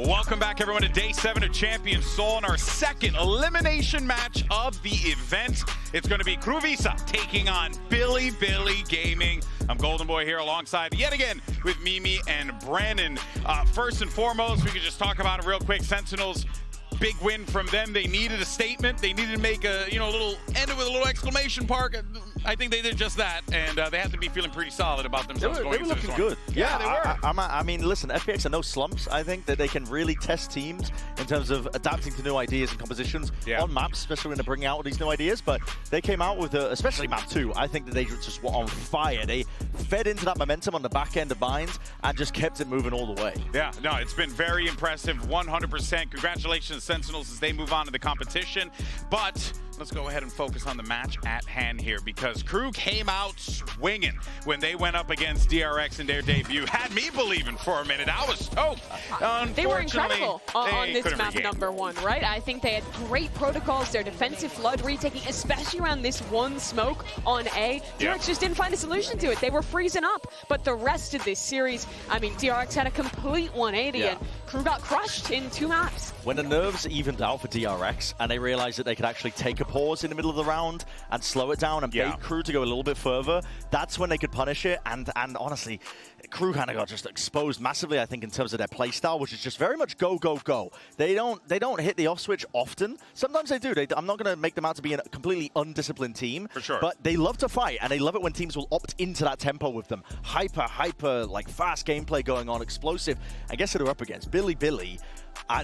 Welcome back, everyone, to Day 7 of Champions Seoul and our second elimination match of the event. It's going to be Kruvisa taking on Bilibili Gaming. I'm Golden Boy here alongside, yet again, with Mimi and Brandon. First and foremost, we could just talk about it real quick. Sentinels, big win from them. They needed a statement. They needed to make a, little, end it with a little exclamation mark. I think they did just that, and they have to be feeling pretty solid about themselves going into this one. They were looking good. Yeah, they were. I mean, listen, FPX are no slumps. I think that they can really test teams in terms of adapting to new ideas and compositions on maps, especially when they're bringing out these new ideas. But they came out with, especially map 2, I think that they just were on fire. They fed into that momentum on the back end of Binds and just kept it moving all the way. Yeah, no, it's been very impressive, 100%. Congratulations, Sentinels, as they move on to the competition. But let's go ahead and focus on the match at hand here, because Crew came out swinging when they went up against DRX in their debut. Had me believing for a minute. I was stoked. They were incredible on this map number 1, right? I think they had great protocols. Their defensive flood retaking, especially around this one smoke on A. DRX just didn't find a solution to it. They were freezing up. But the rest of this series, I mean, DRX had a complete 180 and Crew got crushed in 2 maps. When the nerves evened out for DRX and they realized that they could actually take a pause in the middle of the round and slow it down and bait Crew to go a little bit further, that's when they could punish it. And honestly, Crew kind of got just exposed massively, I think, in terms of their play style, which is just very much go, go, go. They don't hit the off switch often. Sometimes they do. I'm not going to make them out to be a completely undisciplined team, for sure, but they love to fight, and they love it when teams will opt into that tempo with them. Hyper, like fast gameplay going on, explosive. I guess who they're up against? Bilibili.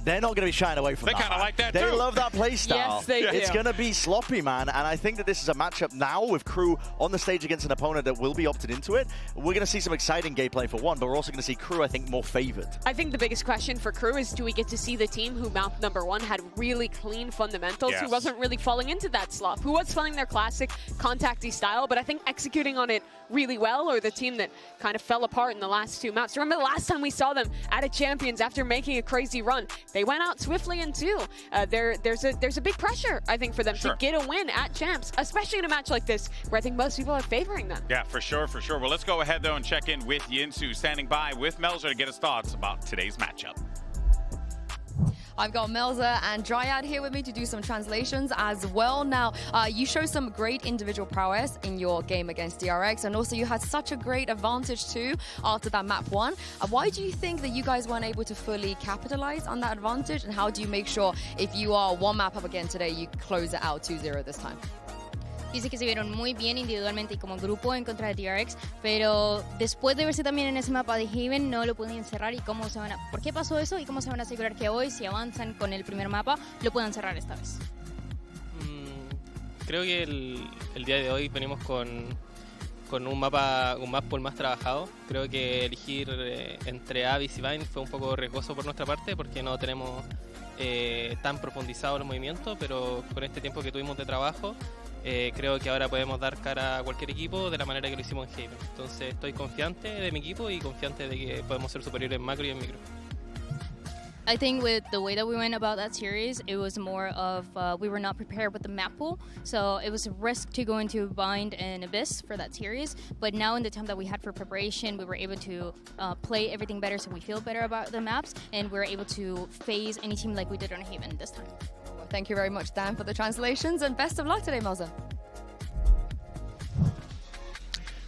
They're not going to be shying away from that. They kind of like that, too. They love that play style. Yes, they do. It's going to be sloppy, man. And I think that this is a matchup now with Crew on the stage against an opponent that will be opted into it. We're going to see some exciting gameplay for one, but we're also going to see Crew, I think, more favored. I think the biggest question for Crew is, do we get to see the team who map number 1 had really clean fundamentals, who wasn't really falling into that slop, who was playing their classic contacty style, but I think executing on it really well, or the team that kind of fell apart in the last 2 maps. Remember the last time we saw them at a Champions after making a crazy run? They went out swiftly in 2. There's a big pressure, I think, for them to get a win at Champs, especially in a match like this, where I think most people are favoring them. Yeah, for sure, for sure. Well, let's go ahead, though, and check in with Yinsu, standing by with Melzer to get his thoughts about today's matchup. I've got Melzer and Dryad here with me to do some translations as well. Now, you show some great individual prowess in your game against DRX, and also you had such a great advantage too after that map 1. Why do you think that you guys weren't able to fully capitalize on that advantage, and how do you make sure if you are 1 map up again today, you close it out 2-0 this time? Dice que se vieron muy bien individualmente y como grupo en contra de TRX, pero después de verse también en ese mapa de Haven no lo podían cerrar. ¿Y cómo se van a, por qué pasó eso y cómo se van a asegurar que hoy, si avanzan con el primer mapa, lo puedan cerrar esta vez? Creo que el día de hoy venimos con un map pool más trabajado. Creo que elegir entre Abyss y Vine fue un poco riesgoso por nuestra parte, porque no tenemos tan profundizado los movimientos, pero con este tiempo que tuvimos de trabajo, creo que ahora podemos dar cara a cualquier equipo de la manera que lo hicimos en Haven. Entonces estoy confiante de mi equipo y confiante de que podemos ser superiores en macro y en micro. I think with the way that we went about that series, it was more of we were not prepared with the map pool, so it was a risk to go into Bind and Abyss for that series. But now in the time that we had for preparation, we were able to play everything better, so we feel better about the maps, and we're able to phase any team like we did on Haven this time. Well, thank you very much, Dan, for the translations, and best of luck today, Melzer.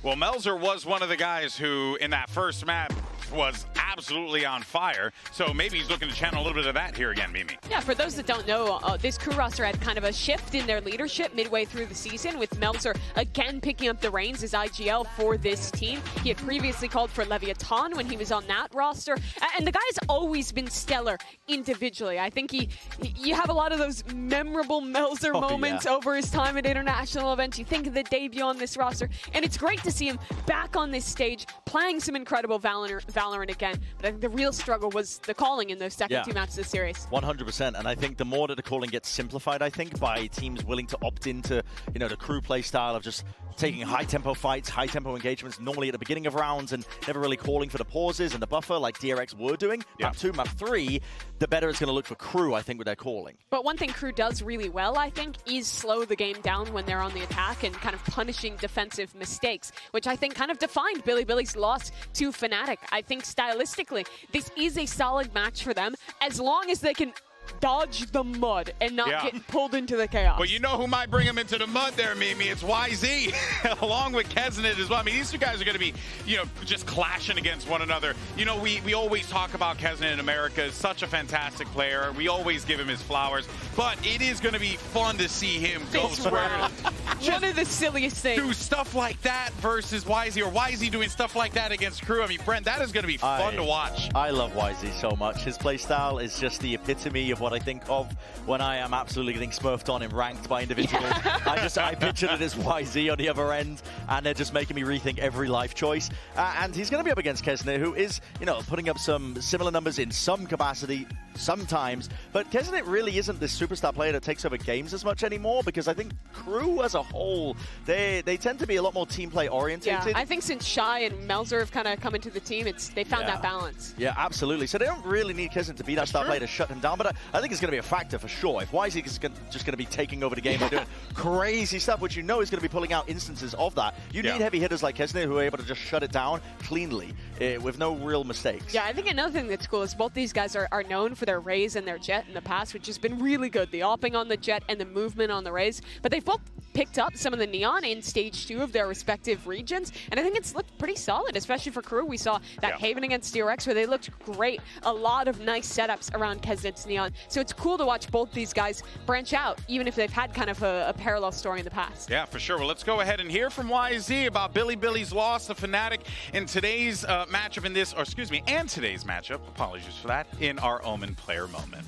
Well, Melzer was one of the guys who, in that first map, was absolutely on fire. So maybe he's looking to channel a little bit of that here again, Mimi. Yeah, for those that don't know, this Crew roster had kind of a shift in their leadership midway through the season, with Melzer again picking up the reins as IGL for this team. He had previously called for Leviathan when he was on that roster, and the guy's always been stellar individually. I think you have a lot of those memorable Melzer moments over his time at international events. You think of the debut on this roster, and it's great to see him back on this stage, playing some incredible Valorant again. But I think the real struggle was the calling in those second 2 maps of the series. 100%, and I think the more that the calling gets simplified, I think, by teams willing to opt into, the Crew play style of just taking high-tempo fights, high-tempo engagements, normally at the beginning of rounds, and never really calling for the pauses and the buffer like DRX were doing. Map 2, map 3, the better it's going to look for Crew, I think, with their calling. But one thing Crew does really well, I think, is slow the game down when they're on the attack and kind of punishing defensive mistakes, which I think kind of defined Bilibili's loss to Fnatic. I think stylistically, realistically, this is a solid match for them as long as they can dodge the mud and not get pulled into the chaos. Well, you know who might bring them into the mud there, Mimi? It's YZ, along with Kesnet as well. I mean, these two guys are going to be, just clashing against one another. We always talk about Kesnet in America as such a fantastic player. We always give him his flowers, but it is going to be fun to see him go square. One of the silliest things. Do stuff like that versus YZ, or YZ doing stuff like that against Crew. I mean, Brent, that is going to be fun to watch. I love YZ so much. His playstyle is just the epitome of what I think of when I am absolutely getting smurfed on in ranked by individuals. I pictured it as YZ on the other end, and they're just making me rethink every life choice. And he's going to be up against Kesnet, who is, putting up some similar numbers in some capacity sometimes. But Kesnet really isn't this superstar player that takes over games as much anymore, because I think Crew as a whole, they tend to be a lot more team play oriented. Yeah, I think since Shy and Melzer have kind of come into the team, they found that balance. Yeah, absolutely. So they don't really need Kesnet to be that star player to shut him down, but I think it's going to be a factor for sure. If YZ is just going to be taking over the game and doing crazy stuff, which is going to be pulling out instances of that, you need heavy hitters like Kesnet who are able to just shut it down cleanly with no real mistakes. Yeah, I think another thing that's cool is both these guys are known for their Raze and their Jet in the past, which has been really good. The opping on the Jet and the movement on the Raze, but they've both picked up some of the Neon in stage 2 of their respective regions, and I think it's looked pretty solid, especially for Crew. We saw that Haven against DRX where they looked great. A lot of nice setups around Kesnet's Neon. So it's cool to watch both these guys branch out, even if they've had kind of a parallel story in the past. Yeah, for sure. Well, let's go ahead and hear from YZ about Bilibili's loss to Fnatic in today's matchup and today's matchup. Apologies for that. In our Omen player moment.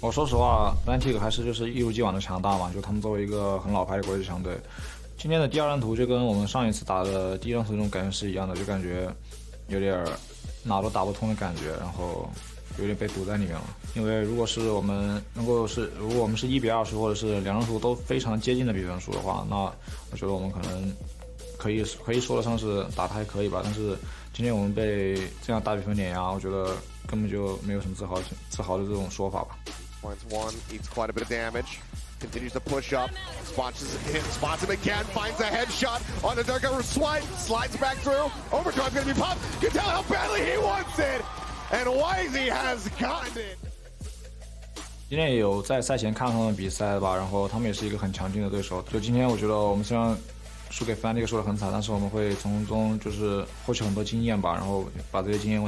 我说实话 ，Fnatic 还是就是一如既往的强大嘛，就他们作为一个很老牌的国际强队，今天的第二张图就跟我们上一次打的第一张图那种感觉是一样的，就感觉有点哪都打不通的感觉，然后有点被堵在里面了。因为如果我们是1比20或者是两张图都非常接近的比分数的话，那我觉得我们可能可以说得上是打得还可以吧。但是今天我们被这样大比分碾压，我觉得根本就没有什么自豪的这种说法吧。 Finds one, eats quite a bit of damage. Continues to push up. Spots him again. Finds a headshot on the Durga swipe. Slides back through. Overdrive's gonna be popped. You can tell how badly he wants it. And YZ has gotten it. 今天也有在赛前看他们比赛吧，然后他们也是一个很强劲的对手。就今天我觉得我们虽然输给 Fnatic 输得很惨，但是我们会从中就是获取很多经验吧，然后把这些经验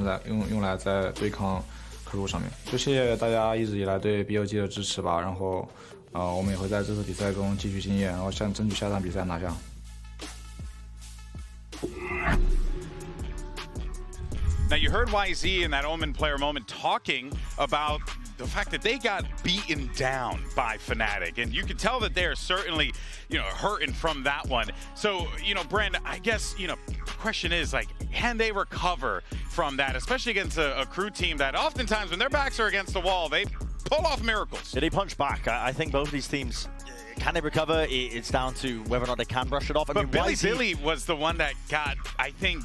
用来在对抗。 客户上面，就谢谢大家一直以来对 BLG 的支持吧。然后，我们也会在这次比赛中汲取经验，然后争取下场比赛拿下。Now you heard YZ in that Omen player moment talking about the fact that they got beaten down by Fnatic, and you can tell that they are certainly, hurting from that one. So, Brand, I guess, the question is like, can they recover from that, especially against a Crew team that oftentimes when their backs are against the wall, they pull off miracles. Yeah, they punch back. I think both of these teams, can they recover? It's down to whether or not they can brush it off. But Bilibili was the one that got, I think,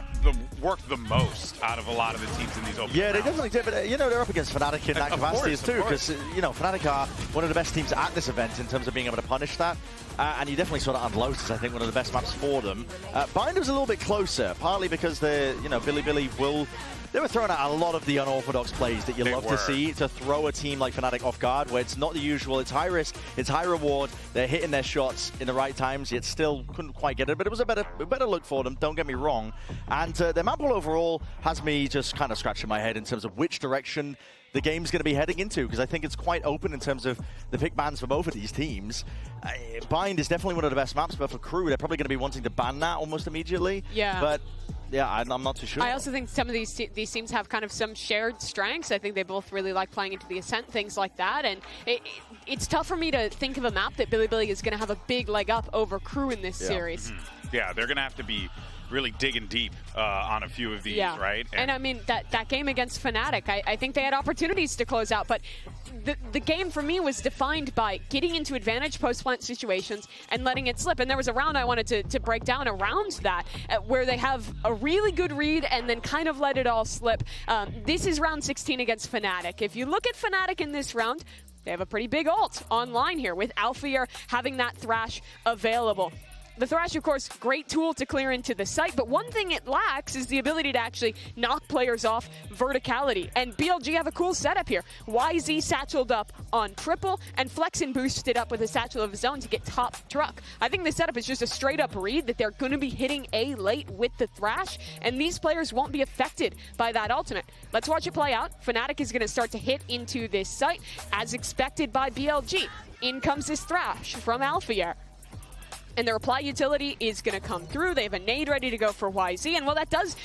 worked the most out of a lot of the teams in these open Yeah, rounds. they definitely did. But, they're up against Fnatic in that capacity too. Because, Fnatic are one of the best teams at this event in terms of being able to punish that. And you definitely saw that on Lotus, I think, one of the best maps for them. Bind was a little bit closer, partly because Bilibili will... They were throwing out a lot of the unorthodox plays that you love to see to throw a team like Fnatic off guard, where it's not the usual, it's high risk, it's high reward, they're hitting their shots in the right times, yet still couldn't quite get it, but it was a better look for them, don't get me wrong. And their map pool overall has me just kind of scratching my head in terms of which direction the game's going to be heading into, because I think it's quite open in terms of the pick bans for both of these teams. Bind is definitely one of the best maps, but for Crew, they're probably going to be wanting to ban that almost immediately. Yeah. But yeah, I'm not too sure. I also think some of these teams have kind of some shared strengths. I think they both really like playing into the Ascent, things like that. And it's tough for me to think of a map that Bilibili is going to have a big leg up over Crew in this series. Mm-hmm. Yeah, they're going to have to be really digging deep on a few of these, right? And I mean, that game against Fnatic, I think they had opportunities to close out, but the game for me was defined by getting into advantage post-plant situations and letting it slip. And there was a round I wanted to break down around that, where they have a really good read and then kind of let it all slip. This is round 16 against Fnatic. If you look at Fnatic in this round, they have a pretty big ult online here with Alfier having that Thrash available. The Thrash, of course, great tool to clear into the site, but one thing it lacks is the ability to actually knock players off verticality. And BLG have a cool setup here. YZ satcheled up on triple, and Flexen boosted up with a satchel of his own to get top truck. I think this setup is just a straight-up read that they're going to be hitting A late with the Thrash, and these players won't be affected by that ultimate. Let's watch it play out. Fnatic is going to start to hit into this site, as expected by BLG. In comes this Thrash from Alphier. And the reply utility is going to come through. They have a nade ready to go for YZ, and while that does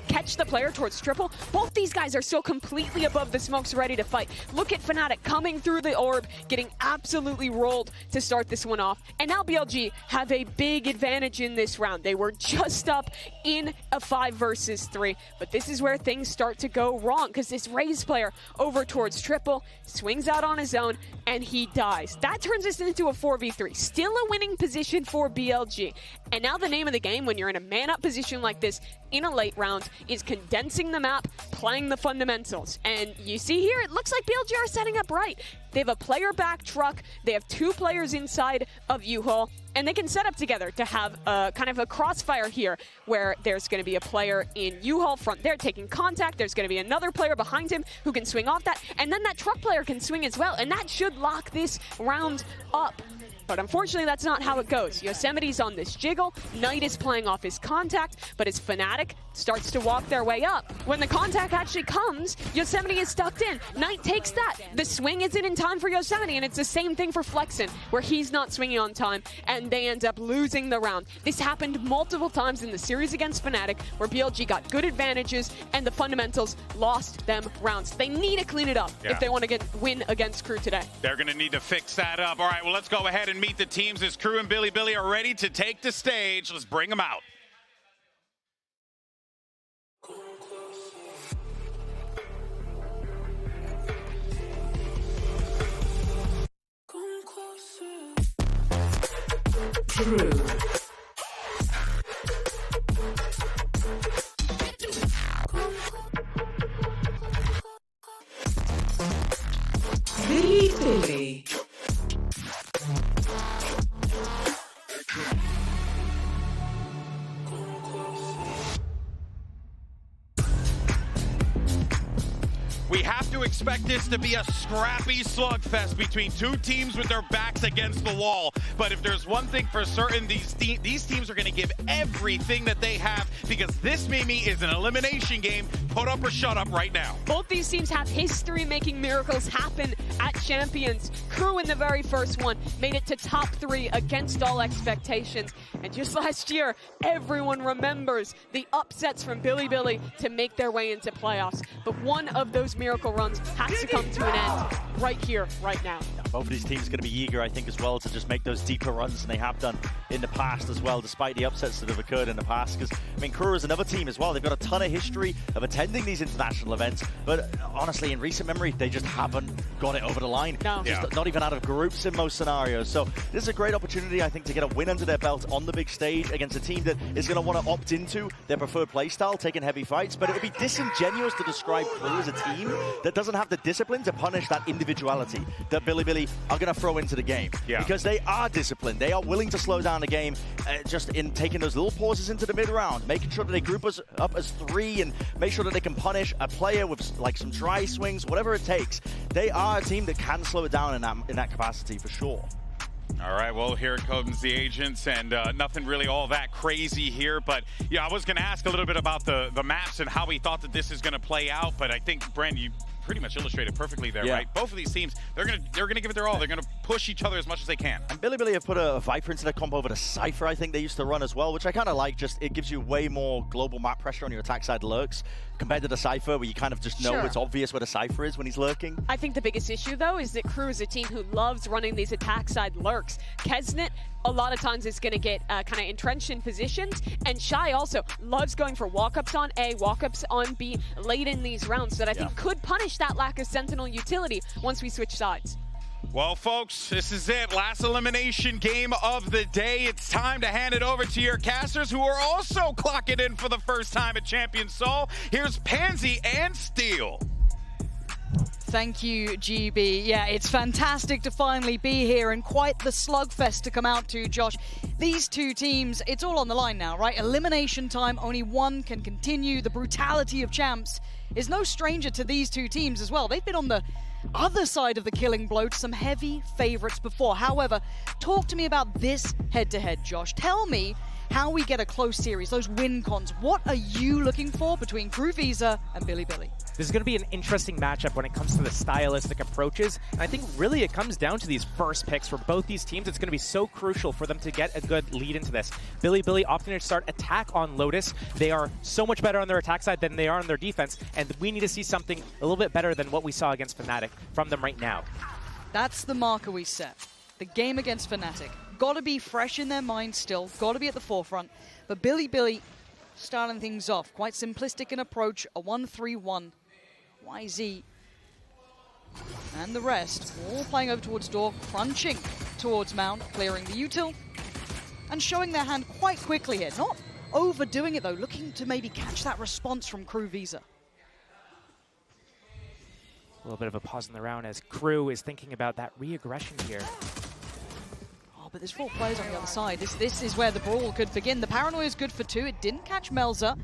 catch the player towards triple, both these guys are still completely above the smokes, ready to fight. Look at Fnatic coming through the orb, getting absolutely rolled to start this one off. And now BLG have a big advantage in this round. They were just up in a 5 versus 3, but this is where things start to go wrong, because this Raze player over towards triple swings out on his own, and he dies. That turns us into a 4v3. Still a winning position for BLG. And now the name of the game when you're in a man-up position like this in a late round is condensing the map, playing the fundamentals. And you see here, it looks like BLG are setting up right. They have a player back truck, they have 2 players inside of U-Haul, and they can set up together to have a kind of a crossfire here where there's going to be a player in U-Haul front there taking contact, there's going to be another player behind him who can swing off that, and then that truck player can swing as well, and that should lock this round up. But unfortunately, that's not how it goes. Yosemite's on this jiggle, Knight is playing off his contact, but as Fnatic starts to walk their way up, when the contact actually comes, Yosemite is stuck in. Knight takes that. The swing isn't in time for Yosemite, and it's the same thing for Flexen, where he's not swinging on time, and they end up losing the round. This happened multiple times in the series against Fnatic, where BLG got good advantages, and the fundamentals lost them rounds. They need to clean it up if they want to win against Crew today. They're going to need to fix that up. All right, well, let's go ahead and meet the teams as Crew and Bilibili are ready to take the stage. Let's bring them out. Crew. Bilibili. We have to expect this to be a scrappy slugfest between 2 teams with their backs against the wall. But if there's one thing for certain, these teams are going to give everything that they have, because this, Mimi, is an elimination game. Put up or shut up right now. Both these teams have history making miracles happen at Champions. Crew in the very first one made it to top 3 against all expectations. And just last year, everyone remembers the upsets from Bilibili to make their way into playoffs. But one of those miracle runs has to come to an end right here, right now. Both of these teams are going to be eager, I think, as well, to just make those deeper runs than they have done in the past as well, despite the upsets that have occurred in the past. Because, I mean, Crew is another team as well. They've got a ton of history of attending these international events, but honestly, in recent memory, they just haven't got it over the line. No. Just not even out of groups in most scenarios. So this is a great opportunity, I think, to get a win under their belt on the big stage against a team that is going to want to opt into their preferred playstyle, taking heavy fights. But it would be disingenuous to describe Crew as a team that doesn't have the discipline to punish that individuality that Bilibili are going to throw into the game. Because they are disciplined. They are willing to slow down the game just in taking those little pauses into the mid-round, making sure that they group us up as 3 and make sure that they can punish a player with like some dry swings, whatever it takes. They are a team that can slow it down in that capacity for sure. All right, well, here comes the agents, and nothing really all that crazy here. But yeah, I was going to ask a little bit about the maps and how we thought that this is going to play out. But I think, Brent, you pretty much illustrated perfectly there, right? Both of these teams, they're gonna give it their all. They're gonna push each other as much as they can. And Bilibili have put a Viper into their comp over the Cypher, I think they used to run as well, which I kind of like. Just it gives you way more global map pressure on your attack side lurks compared to the Cypher, where you kind of just know it's obvious where the Cypher is when he's lurking. I think the biggest issue, though, is that Crew is a team who loves running these attack side lurks. Kesnet, a lot of times, is going to get kind of entrenched in positions, and Shy also loves going for walk-ups on A, walk-ups on B late in these rounds that I think could punish that lack of Sentinel utility once we switch sides. Well, folks, this is it. Last elimination game of the day. It's time to hand it over to your casters, who are also clocking in for the first time at Champions Seoul. Here's Pansy and Steel. Thank you, GB. Yeah, it's fantastic to finally be here and quite the slugfest to come out to, Josh. These two teams, it's all on the line now, right? Elimination time, only one can continue. The brutality of champs is no stranger to these two teams as well. They've been on the other side of the killing blow to some heavy favorites before. However, talk to me about this head-to-head, Josh. Tell me how we get a close series, those win cons. What are you looking for between COEX and Bilibili? This is going to be an interesting matchup when it comes to the stylistic approaches. And I think really it comes down to these first picks for both these teams. It's going to be so crucial for them to get a good lead into this. Bilibili opting to start attack on Lotus. They are so much better on their attack side than they are on their defense. And we need to see something a little bit better than what we saw against Fnatic from them right now. That's the marker we set. The game against Fnatic. Got to be fresh in their mind still. Got to be at the forefront. But Bilibili starting things off. Quite simplistic in approach. A 1-3-1. YZ and the rest all playing over towards door, crunching towards Mount, clearing the util, and showing their hand quite quickly here. Not overdoing it though, looking to maybe catch that response from COEX. A little bit of a pause in the round as Crew is thinking about that re-aggression here. Oh, but there's 4 players on the other side. This is where the brawl could begin. The paranoia is good for 2. It didn't catch Melzer.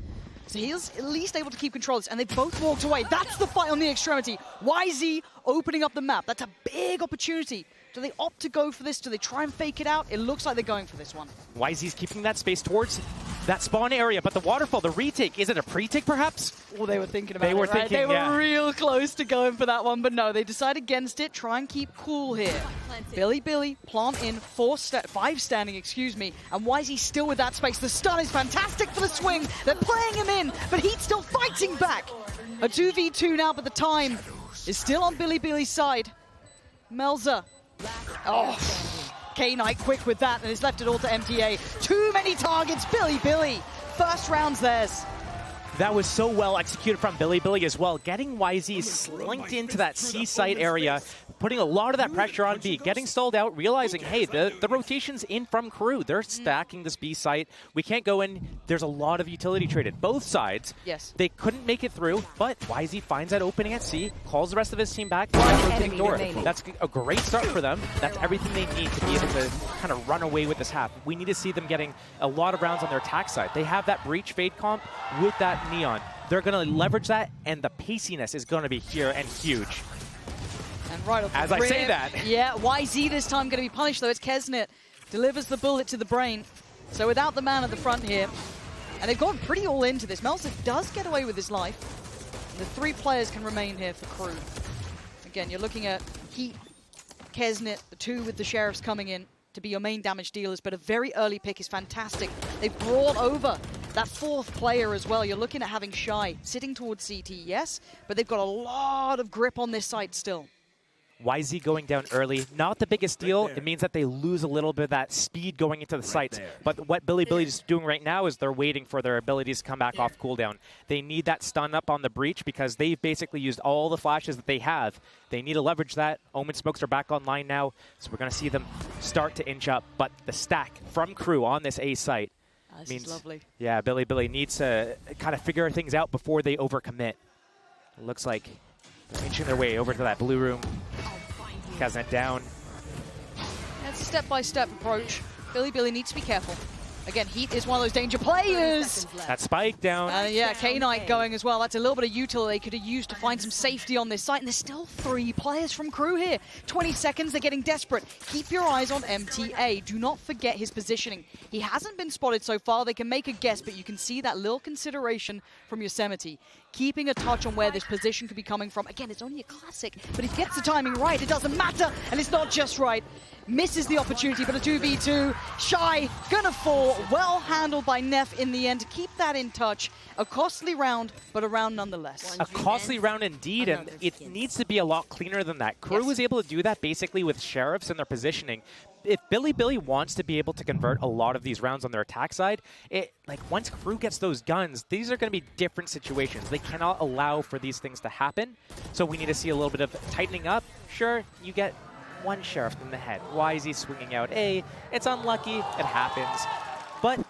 So he's at least able to keep control of this, and they both walked away. That's the fight on the extremity. YZ opening up the map. That's a big opportunity. Do they opt to go for this? Do they try and fake it out? It looks like they're going for this one. YZ's keeping that space towards that spawn area, but the waterfall, the retake, is it a pre-take perhaps? Well, they were thinking about it, right? They were real close to going for that one, but no, they decide against it. Try and keep cool here. Bilibili plant in 5 standing, excuse me, and YZ still with that space. The stun is fantastic for the swing. They're playing him in, but he's still fighting back. A 2v2 now, but the time is still on Bilibili's side. Melzer. Oh, K-Knight quick with that, and it's left it all to MTA. Too many targets, Bilibili. First round's theirs. That was so well executed from Bilibili as well. Getting YZ slinked into that C site area, putting a lot of that pressure on B, getting stalled out, realizing, hey, the rotation's in from Crew. They're stacking this B site. We can't go in. There's a lot of utility traded. Both sides. Yes. They couldn't make it through, but YZ finds that opening at C, calls the rest of his team back, rotating door. That's a great start for them. That's everything they need to be able to kind of run away with this half. We need to see them getting a lot of rounds on their attack side. They have that breach fade comp with that Neon. They're going to leverage that, and the paciness is going to be here and huge. And right off as the I rip, say that. Yeah, YZ this time going to be punished, though. It's Kesnet. Delivers the bullet to the brain. So without the man at the front here. And they've gone pretty all into this. Melzer does get away with his life. And the 3 players can remain here for Crew. Again, you're looking at Heat, Kesnet, the 2 with the Sheriffs coming in to be your main damage dealers, but a very early pick is fantastic. They've brought over that 4th player as well. You're looking at having Shy sitting towards CT, yes, but they've got a lot of grip on this site still. YZ going down early, not the biggest deal. It means that they lose a little bit of that speed going into the sites. But what Bilibili is doing right now is they're waiting for their abilities to come back off cooldown. They need that stun up on the breach because they've basically used all the flashes that they have. They need to leverage that. Omen smokes are back online now, so we're going to see them start to inch up. But the stack from Crew on this A site means, lovely. Yeah, Bilibili needs to kind of figure things out before they overcommit. It looks like they're inching their way over to that blue room. Kesnet down. That's a step-by-step approach. Bilibili needs to be careful. Again, Heat is one of those danger players. That spike down. Yeah, K-Knight going as well. That's a little bit of util they could have used to find some safety on this site. And there's still 3 players from Crew here. 20 seconds, they're getting desperate. Keep your eyes on MTA. Do not forget his positioning. He hasn't been spotted so far. They can make a guess, but you can see that little consideration from Yosemite. Keeping a touch on where this position could be coming from. Again, it's only a classic, but if he gets the timing right, it doesn't matter, and it's not just right. Misses the opportunity, but a 2v2. Shy, gonna fall. Well handled by Neff in the end to keep that in touch. A costly round, but a round nonetheless. A costly round indeed, and it needs to be a lot cleaner than that. Crew was able to do that basically with Sheriffs and their positioning. If Bilibili wants to be able to convert a lot of these rounds on their attack side, once Crew gets those guns, these are going to be different situations. They cannot allow for these things to happen. So we need to see a little bit of tightening up. Sure, you get 1 Sheriff in the head. Why is he swinging out A? It's unlucky. It happens. But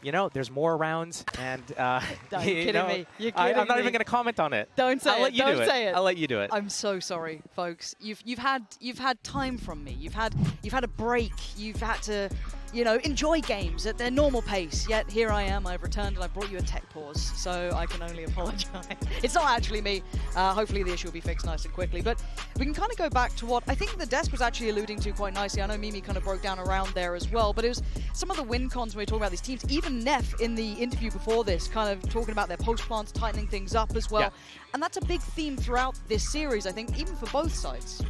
you know, there's more rounds, and You're kidding me. You're I'm kidding not me. even going to comment on it. Don't say I'll it. let you Don't do it. say it. I'll let you do it. I'm so sorry, folks. You've had time from me. You've had a break. You've had to, you know, enjoy games at their normal pace. Yet here I am. I've returned and I brought you a tech pause. So I can only apologize. It's not actually me. Hopefully the issue will be fixed nice and quickly. But we can kind of go back to what I think the desk was actually alluding to quite nicely. I know Mimi kind of broke down around there as well. But it was some of the win cons when we talk about these teams. Even Neff in the interview before this kind of talking about their post plants, tightening things up as well. Yeah. And that's a big theme throughout this series, I think, even for both sides.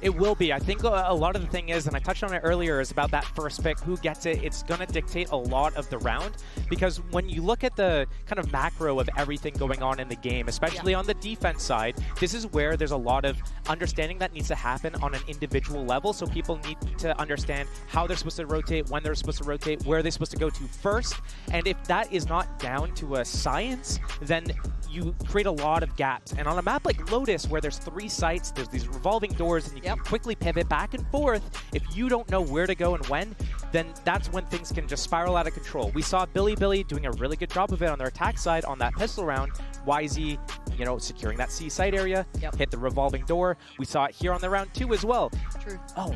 It will be. I think a lot of the thing is, and I touched on it earlier, is about that first pick, who gets it. It's going to dictate a lot of the round, because when you look at the kind of macro of everything going on in the game, especially on the defense side, this is where there's a lot of understanding that needs to happen on an individual level. So people need to understand how they're supposed to rotate, when they're supposed to rotate, where they're supposed to go to first. And if that is not down to a science, then you create a lot of gaps. And on a map like Lotus, where there's 3 sites, there's these revolving doors, and you can quickly pivot back and forth. If you don't know where to go and when, then that's when things can just spiral out of control. We saw Bilibili doing a really good job of it on their attack side on that pistol round. YZ, you know, securing that C site area, hit the revolving door. We saw it here on the round 2 as well. True. Oh,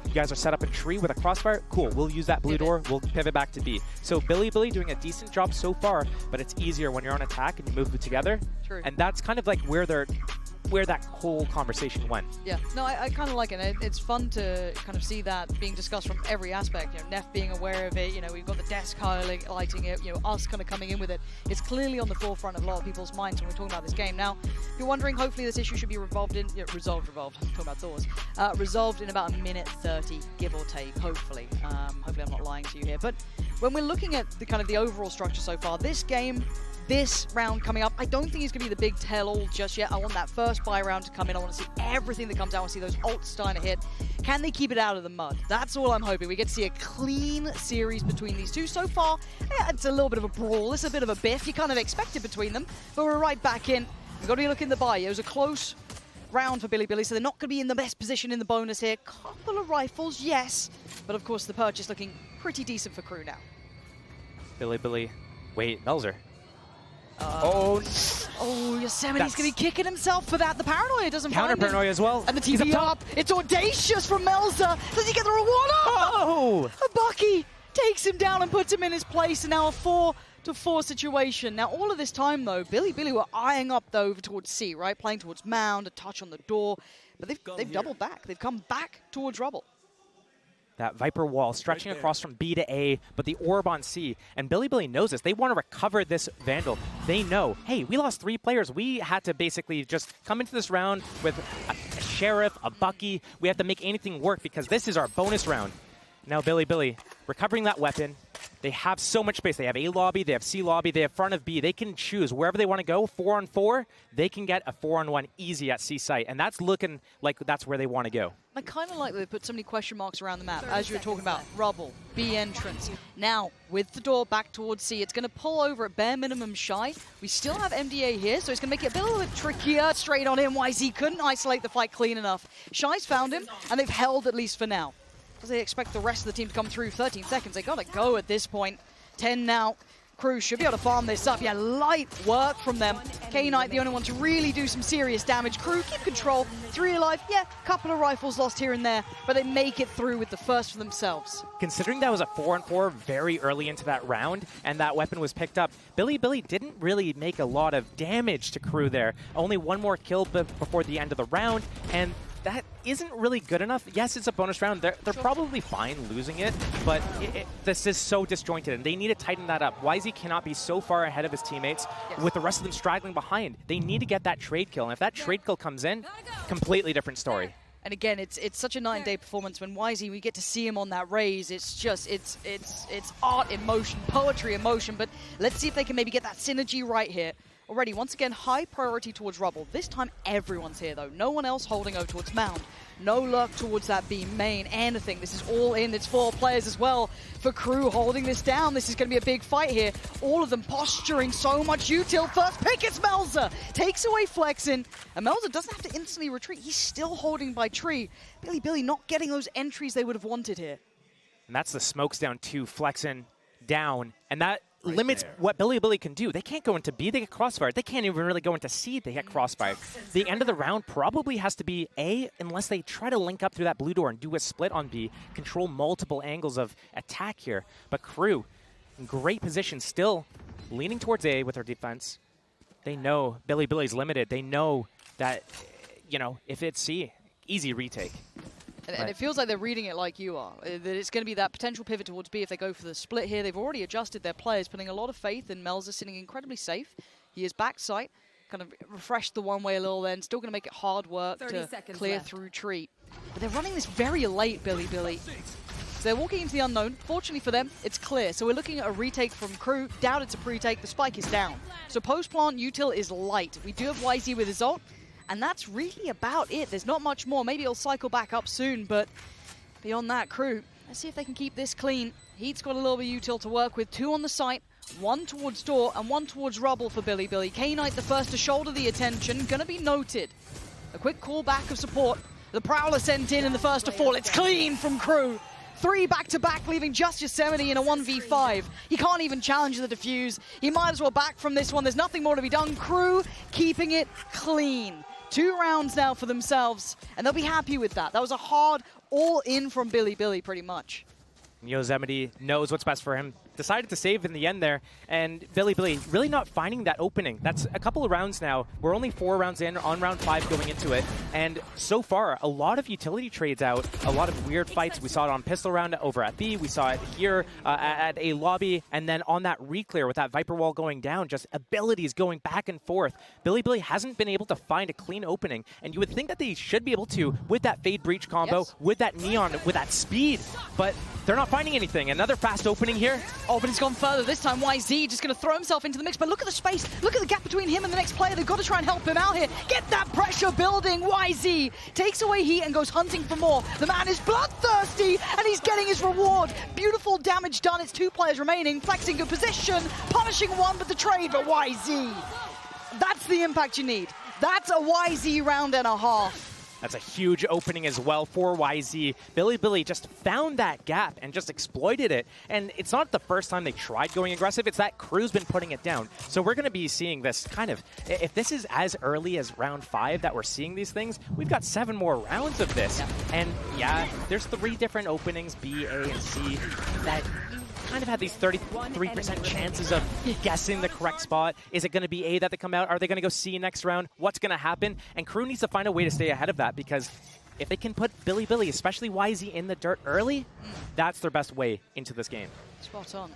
you guys are set up in tree with a crossfire? Cool, we'll use that blue door, we'll pivot back to B. So Bilibili doing a decent job so far, but it's easier when you're on attack and you move it together. True. And that's kind of like where that whole conversation went. Yeah, no, I kind of like it. It's fun to kind of see that being discussed from every aspect. You know, Neff being aware of it. You know, we've got the desk highlighting it. You know, us kind of coming in with it. It's clearly on the forefront of a lot of people's minds when we're talking about this game. Now, if you're wondering, hopefully this issue should be resolved. I'm talking about doors. Resolved in about a minute 30, give or take. Hopefully, hopefully I'm not lying to you here. But when we're looking at the kind of the overall structure so far, this game. This round coming up, I don't think it's going to be the big tell-all just yet. I want that first buy round to come in. I want to see everything that comes out. I want to see those ults starting to hit. Can they keep it out of the mud? That's all I'm hoping. We get to see a clean series between these two. So far, yeah, it's a little bit of a brawl. It's a bit of a biff. You kind of expect it between them, but we're right back in. We've got to be looking at the buy. It was a close round for Bilibili, so they're not going to be in the best position in the bonus here. Couple of rifles, yes, but of course the purchase looking pretty decent for Crew now. Bilibili, wait, Melzer. Yosemite's going to be kicking himself for that. The paranoia doesn't find him. Counter paranoia as well. And the TV up. It's audacious from Melzer. Does he get the reward? Oh! A Bucky takes him down and puts him in his place. And now a 4-4 situation. Now, all of this time, though, Bilibili were eyeing up, though, over towards C, right? Playing towards Mound, a touch on the door. But they've doubled back. They've come back towards Rubble. That Viper wall stretching across from B to A, but the orb on C. And Bilibili knows this. They want to recover this Vandal. They know, hey, we lost 3 players. We had to basically just come into this round with a Sheriff, a Bucky. We have to make anything work because this is our bonus round. Now Bilibili recovering that weapon. They have so much space. They have A lobby, they have C lobby, they have front of B. They can choose wherever they want to go. 4-on-4, they can get a 4-on-1 easy at C site. And that's looking like that's where they want to go. I kind of like that they put so many question marks around the map, as you were talking about. Rubble, B entrance. Now, with the door back towards C, it's going to pull over at bare minimum Shy. We still have MDA here, so it's going to make it a little bit trickier. Straight on him, YZ couldn't isolate the fight clean enough. Shy's found him, and they've held at least for now. Because they expect the rest of the team to come through. 13 seconds, they got to go at this point. 10 now. Crew should be able to farm this up. Yeah, light work from them. K-Knight, the only one to really do some serious damage. Crew, keep control. 3 alive. Yeah, couple of rifles lost here and there, but they make it through with the first for themselves. Considering that was a 4-on-4 very early into that round, and that weapon was picked up, Bilibili didn't really make a lot of damage to Crew there. Only 1 more kill before the end of the round, and that isn't really good enough. Yes, it's a bonus round. They're probably fine losing it, but this is so disjointed, and they need to tighten that up. YZ cannot be so far ahead of his teammates with the rest of them straggling behind. They need to get that trade kill, and if that trade kill comes in, completely different story. And again, it's such a night and day performance when YZ, we get to see him on that raise. It's just, it's art in motion, poetry in motion, but let's see if they can maybe get that synergy right here. Already, once again, high priority towards Rubble. This time, everyone's here, though. No one else holding over towards Mound. No luck towards that B main. Anything. This is all in. It's 4 players as well for Crew holding this down. This is going to be a big fight here. All of them posturing so much util. First pick, it's Melzer. Takes away Flexin. And Melzer doesn't have to instantly retreat. He's still holding by tree. Bilibili not getting those entries they would have wanted here. And that's the smokes down 2, Flexin down. And that limits what Bilibili can do. They can't go into B, they get crossfired. They can't even really go into C, they get crossfired. The end of the round probably has to be A, unless they try to link up through that blue door and do a split on B, control multiple angles of attack here. But Crew, in great position, still leaning towards A with their defense. They know Bilibili's limited. They know that, you know, if it's C, easy retake. And it feels like they're reading it like you are, that it's going to be that potential pivot towards B if they go for the split here. They've already adjusted their players, putting a lot of faith in Melzer sitting incredibly safe. He is backside, kind of refreshed the one way a little then, still going to make it hard work to clear through Treat. But they're running this very late, Bilibili. So they're walking into the unknown. Fortunately for them, it's clear. So we're looking at a retake from Crew. Doubt it's a pre-take. The spike is down. So post-plant util is light. We do have YZ with his ult. And that's really about it. There's not much more. Maybe it'll cycle back up soon, but beyond that, Crew, let's see if they can keep this clean. Heat's got a little bit of util to work with. 2 on the site, 1 towards door, and 1 towards rubble for Bilibili. K-Knight the first to shoulder the attention. Gonna be noted. A quick call back of support. The Prowler sent in the first to fall. It's clean from Crew. 3 back-to-back, leaving just Yosemite in a 1v5. He can't even challenge the defuse. He might as well back from this one. There's nothing more to be done. Crew keeping it clean. 2 rounds now for themselves, and they'll be happy with that. That was a hard all-in from Bilibili, pretty much. Yosemite knows what's best for him. Decided to save in the end there, and Bilibili really not finding that opening. That's a couple of rounds now. We're only 4 rounds in, on round 5 going into it, and so far, a lot of utility trades out, a lot of weird fights. We saw it on Pistol Round over at B, we saw it here at a lobby, and then on that reclear with that Viper Wall going down, just abilities going back and forth. Bilibili hasn't been able to find a clean opening, and you would think that they should be able to with that Fade Breach combo, with that Neon, with that speed, but they're not finding anything. Another fast opening here. Oh, but he's gone further. This time, YZ just going to throw himself into the mix. But look at the space. Look at the gap between him and the next player. They've got to try and help him out here. Get that pressure building. YZ takes away heat and goes hunting for more. The man is bloodthirsty, and he's getting his reward. Beautiful damage done. It's 2 players remaining. Flexing good position. Punishing one, but the trade. But YZ. That's the impact you need. That's a YZ round and a half. That's a huge opening as well for YZ. Bilibili just found that gap and just exploited it. And it's not the first time they tried going aggressive. It's that Crew's been putting it down. So we're going to be seeing this kind of, if this is as early as round 5 that we're seeing these things, we've got 7 more rounds of this. And yeah, there's 3 different openings, B, A, and C, that kind of had these 33% chances of guessing the correct spot. Is it going to be A that they come out? Are they going to go C next round? What's going to happen? And Crew needs to find a way to stay ahead of that, because if they can put Bilibili, especially YZ, in the dirt early, that's their best way into this game. Spot on.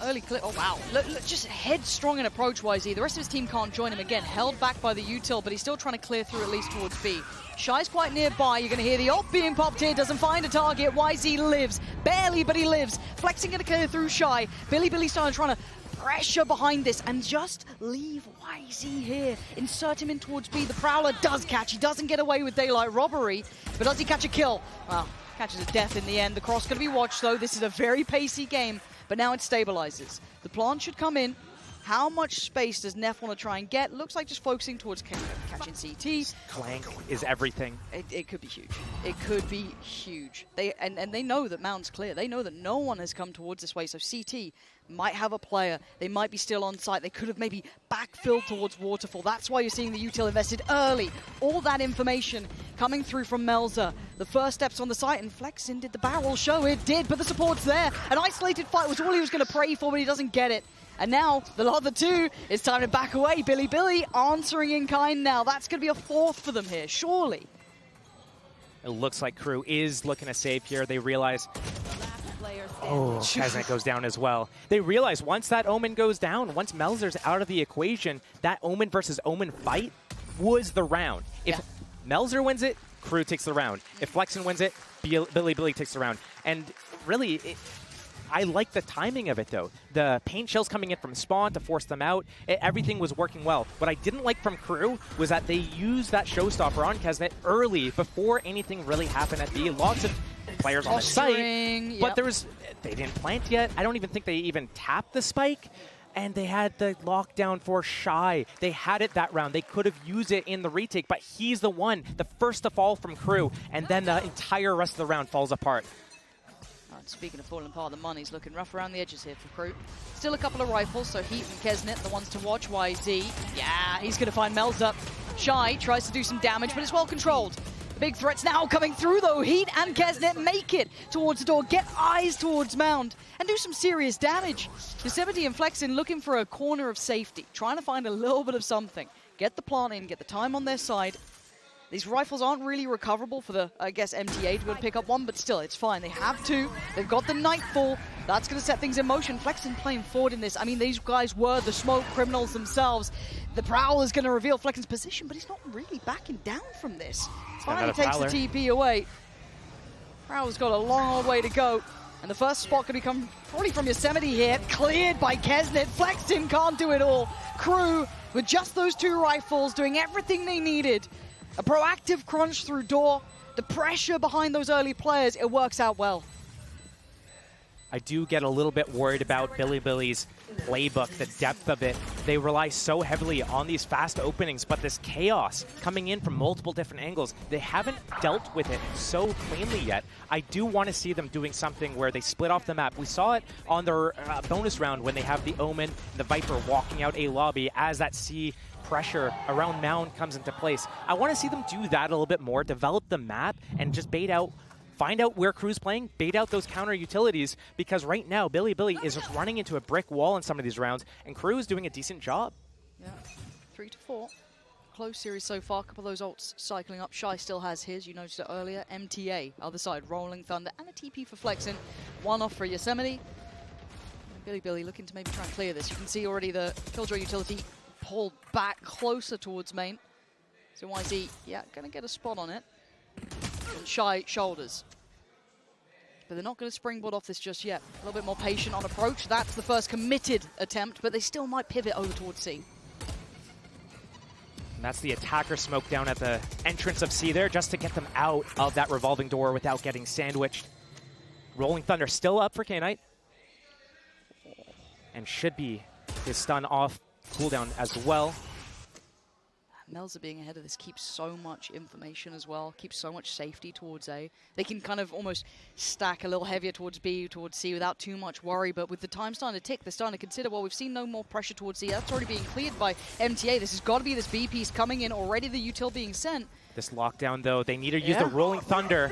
Early clip. Oh, wow. Look, just headstrong and approach YZ. The rest of his team can't join him again. Held back by the util, but he's still trying to clear through at least towards B. Shy's quite nearby. You're going to hear the ult being popped here. Doesn't find a target. YZ lives. Barely, but he lives. Flexing going to clear through Shy. Bilibili started trying to pressure behind this and just leave YZ here. Insert him in towards B. The Prowler does catch. He doesn't get away with daylight robbery, but does he catch a kill? Well, catches a death in the end. The cross going to be watched, though. This is a very pacey game, but now it stabilizes. The plant should come in. How much space does Neff want to try and get? Looks like just focusing towards catching CT. Clank is everything. It could be huge. It could be huge. They know that Mountain's clear. They know that no one has come towards this way, so CT might have a player. They might be still on site. They could have maybe backfilled towards Waterfall. That's why you're seeing the util invested early. All that information coming through from Melzer. The first steps on the site, and Flexin, did the barrel show? It did, but the support's there. An isolated fight was all he was going to pray for, but he doesn't get it. And now, the other 2, it's time to back away. Bilibili answering in kind now. That's going to be a 4th for them here, surely. It looks like Crew is looking to save here. They realize, oh, Kaznet goes down as well. They realize once that Omen goes down, once Melzer's out of the equation, that Omen versus Omen fight was the round. If Melzer wins it, Crew takes the round. If Flexin wins it, Bilibili takes the round. And really, I like the timing of it, though. The paint shells coming in from spawn to force them out, everything was working well. What I didn't like from Crew was that they used that showstopper on Kaznet early, before anything really happened at B. Lots of players on the site, but they didn't plant yet. I don't even think they even tapped the spike. And they had the lockdown for Shy. They had it that round. They could have used it in the retake, but he's the one, the first to fall from Crew, and then the entire rest of the round falls apart. speaking of falling apart, the money's looking rough around the edges here for Crew. Still a couple of rifles, so Heat and Kesnet, the ones to watch. YZ, yeah, he's going to find Melzer. Shy tries to do some damage, but it's well controlled. The big threats now coming through, though. Heat and Kesnet make it towards the door, get eyes towards Mound, and do some serious damage. Yosemite and Flexin looking for a corner of safety, trying to find a little bit of something. Get the plant in, get the time on their side. These rifles aren't really recoverable for the, I guess, MTA to pick up one, but still, it's fine. They have two. They've got the Nightfall. That's going to set things in motion. Flexin playing forward in this. I mean, these guys were the smoke criminals themselves. The Prowl is going to reveal Flexin's position, but he's not really backing down from this. Finally takes the TP away. Prowl's got a long old way to go. And the first spot could come probably from Yosemite here. Cleared by Kesnet. Flexin can't do it all. Crew, with just those two rifles, doing everything they needed. A proactive crunch through door, the pressure behind those early players, it works out well. I do get a little bit worried about Bilibili's playbook, the depth of it. They rely so heavily on these fast openings, but this chaos coming in from multiple different angles, they haven't dealt with it so cleanly yet. I do want to see them doing something where they split off the map. We saw it on their bonus round when they have the Omen and the Viper walking out a lobby as that C pressure around Mound comes into place. I want to see them do that a little bit more, develop the map, and just bait out, find out where Crew's playing, bait out those counter utilities, because right now Bilibili is just running into a brick wall in some of these rounds, and Crew is doing a decent job. Yeah, 3-4. Close series so far, a couple of those ults cycling up. Shy still has his, you noticed it earlier. MTA, other side, Rolling Thunder, and a TP for Flexin. One off for Yosemite. Bilibili looking to maybe try and clear this. You can see already the Killjoy utility pulled back closer towards main. So YZ, yeah, gonna get a spot on it. And Shy shoulders. But they're not gonna springboard off this just yet. A little bit more patient on approach. That's the first committed attempt, but they still might pivot over towards C. And that's the attacker smoke down at the entrance of C there, just to get them out of that revolving door without getting sandwiched. Rolling Thunder still up for K-Knight. And should be his stun off cooldown as well. Melzer being ahead of this keeps so much information as well, keeps so much safety towards A. They can kind of almost stack a little heavier towards B, towards C without too much worry, but with the time starting to tick, they're starting to consider, well, we've seen no more pressure towards C. That's already being cleared by MTA. This has got to be this B piece coming in, already the util being sent. This lockdown, though, they need to use the Rolling Thunder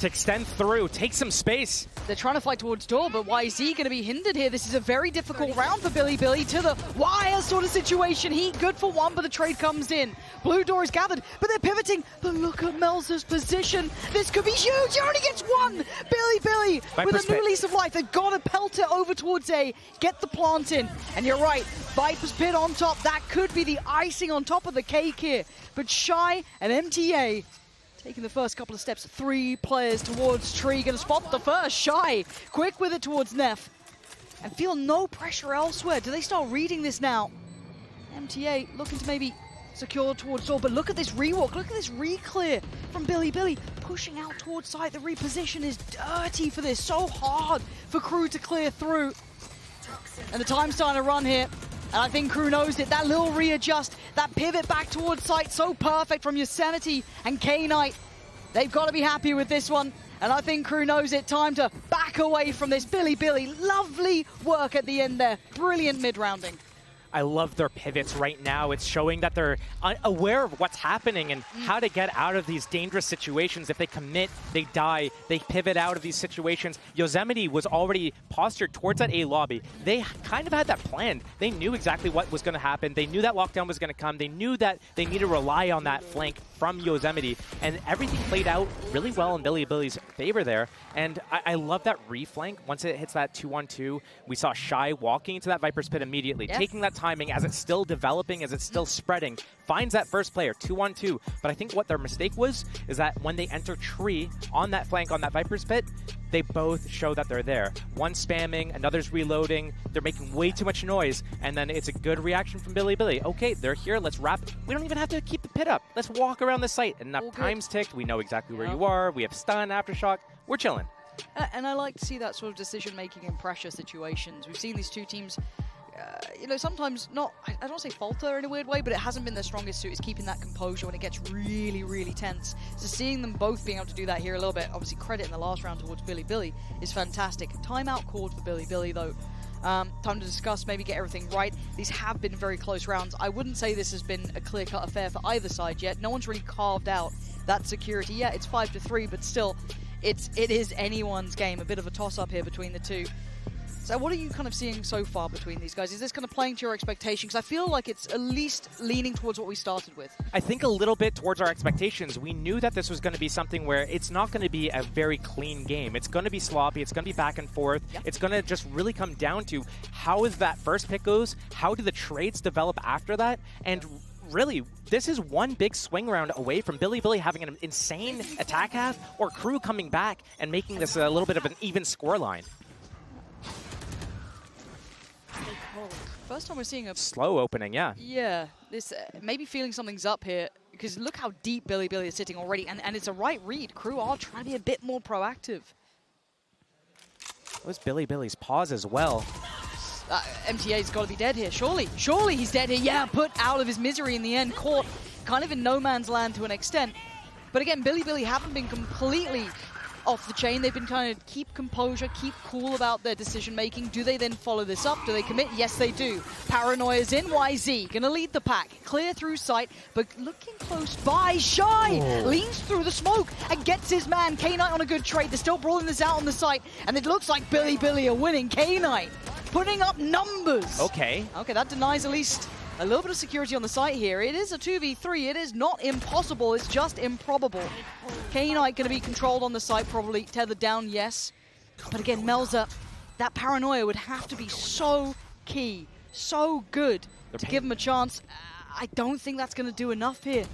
to extend through, take some space. They're trying to fight towards door, but YZ going to be hindered here. This is a very difficult round for Bilibili to the wire sort of situation. Heat good for one, but the trade comes in. Blue door is gathered, but they're pivoting. But look at Melzer's position. This could be huge. He only gets one. Bilibili with a new lease of life. They've got to pelt it over towards A, get the plant in. And you're right, Viper's Pit on top. That could be the icing on top of the cake here. But Shy and MTA taking the first couple of steps, 3 players towards Tree, gonna spot the first. Shy, quick with it towards Neff. And feel no pressure elsewhere. Do they start reading this now? MTA looking to maybe secure towards door, but look at this rewalk, look at this re-clear from Bilibili, pushing out towards side. The reposition is dirty for this, so hard for Crew to clear through. And the time's starting to run here. And I think Crew knows it. That little readjust, that pivot back towards site, so perfect from Yosemite and K-Knight. They've got to be happy with this one. And I think Crew knows it. Time to back away from this. Bilibili, lovely work at the end there. Brilliant mid-rounding. I love their pivots right now. It's showing that they're aware of what's happening and how to get out of these dangerous situations. If they commit, they die. They pivot out of these situations. Yosemite was already postured towards that A lobby. They kind of had that planned. They knew exactly what was going to happen. They knew that lockdown was going to come. They knew that they needed to rely on that flank from Yosemite. And everything played out really well in Bilibili's favor there. And I love that reflank. Once it hits that 2-on-2, we saw Shy walking into that Viper's Pit immediately, taking that timing as it's still developing, as it's still spreading, finds that first player, 2-on-2. But I think what their mistake was is that when they enter Tree on that flank, on that Viper's Pit, they both show that they're there. One spamming, another's reloading, they're making way too much noise, and then it's a good reaction from Bilibili. Okay, they're here, let's wrap. We don't even have to keep the pit up. Let's walk around the site. Enough time's ticked, we know exactly where you are, we have stun, aftershock, we're chilling. And I like to see that sort of decision-making in pressure situations. We've seen these two teams you know, sometimes not, I don't say falter in a weird way, but it hasn't been their strongest suit is keeping that composure when it gets really, really tense. So seeing them both being able to do that here a little bit, obviously credit in the last round towards Bilibili is fantastic. Timeout called for Bilibili though. Time to discuss, maybe get everything right. These have been very close rounds. I wouldn't say this has been a clear-cut affair for either side yet. No one's really carved out that security. Yeah, it's 5-3, but still, it is anyone's game. A bit of a toss-up here between the two. So what are you kind of seeing so far between these guys? Is this kind of playing to your expectations? I feel like it's at least leaning towards what we started with. I think a little bit towards our expectations. We knew that this was going to be something where it's not going to be a very clean game. It's going to be sloppy. It's going to be back and forth. Yep. It's going to just really come down to how is that first pick goes, how do the trades develop after that, and really, this is one big swing round away from Bilibili having an insane attack half or Crew coming back and making this a little bit of an even scoreline. First time we're seeing a slow opening, yeah. Yeah, this maybe feeling something's up here because look how deep Bilibili is sitting already, and it's a right read. Crew are trying to be a bit more proactive. What's Bilibili's pause as well? MTA's got to be dead here, surely. Surely he's dead here. Yeah, put out of his misery in the end, caught kind of in no man's land to an extent. But again, Bilibili haven't been completely off the chain. They've been trying to keep composure, keep cool about their decision making. Do they then follow this up? Do they commit? Yes, they do. Paranoia's in. YZ gonna lead the pack, clear through sight, but looking close by. Shy leans through the smoke and gets his man. K-Knight on a good trade. They're still brawling this out on the site, and it looks like Bilibili are winning. K-Knight putting up numbers. Okay, that denies at least a little bit of security on the site here. It is a 2v3. It is not impossible. It's just improbable. K-Knight going to be controlled on the site, probably tethered down, yes. But again, Melzer, that paranoia would have to be so key, so good to give him a chance. I don't think that's going to do enough here.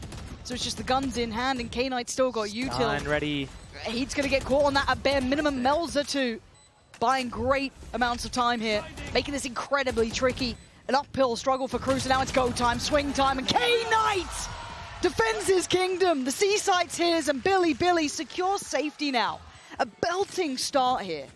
So it's just the guns in hand, and K-Knight's still got util. And ready. He's going to get caught on that at bare minimum. Melzer too, buying great amounts of time here, making this incredibly tricky. An uphill struggle for Crew, so now it's go time, swing time, and K-Knight defends his kingdom. The C-site's his, and Bilibili secures safety now. A belting start here.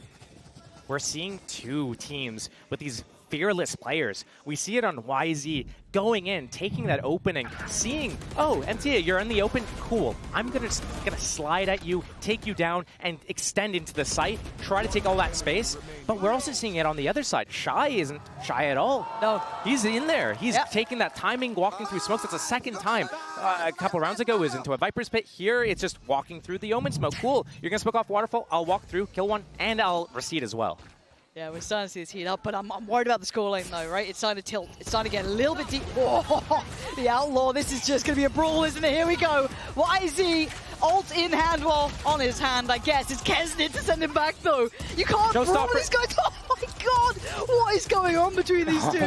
We're seeing two teams with these fearless players. We see it on YZ going in, taking that opening, seeing, oh, MTA, you're in the open, cool. I'm gonna slide at you, take you down, and extend into the site, try to take all that space. But we're also seeing it on the other side. Shy isn't shy at all. No. He's in there. He's taking that timing, walking through smokes. That's the second time. A couple rounds ago it was into a Viper's Pit. Here it's just walking through the Omen smoke. Cool. You're gonna smoke off Waterfall, I'll walk through, kill one, and I'll recede as well. Yeah, we're starting to see this heat up, but I'm worried about the scoreline though, right? It's starting to tilt. It's starting to get a little bit deep. Oh, the Outlaw, this is just going to be a brawl, isn't it? Here we go. YZ, ult in hand, well, on his hand, I guess. It's Kesnit to send him back though. You can't brawl these guys. Oh my god, what is going on between these two?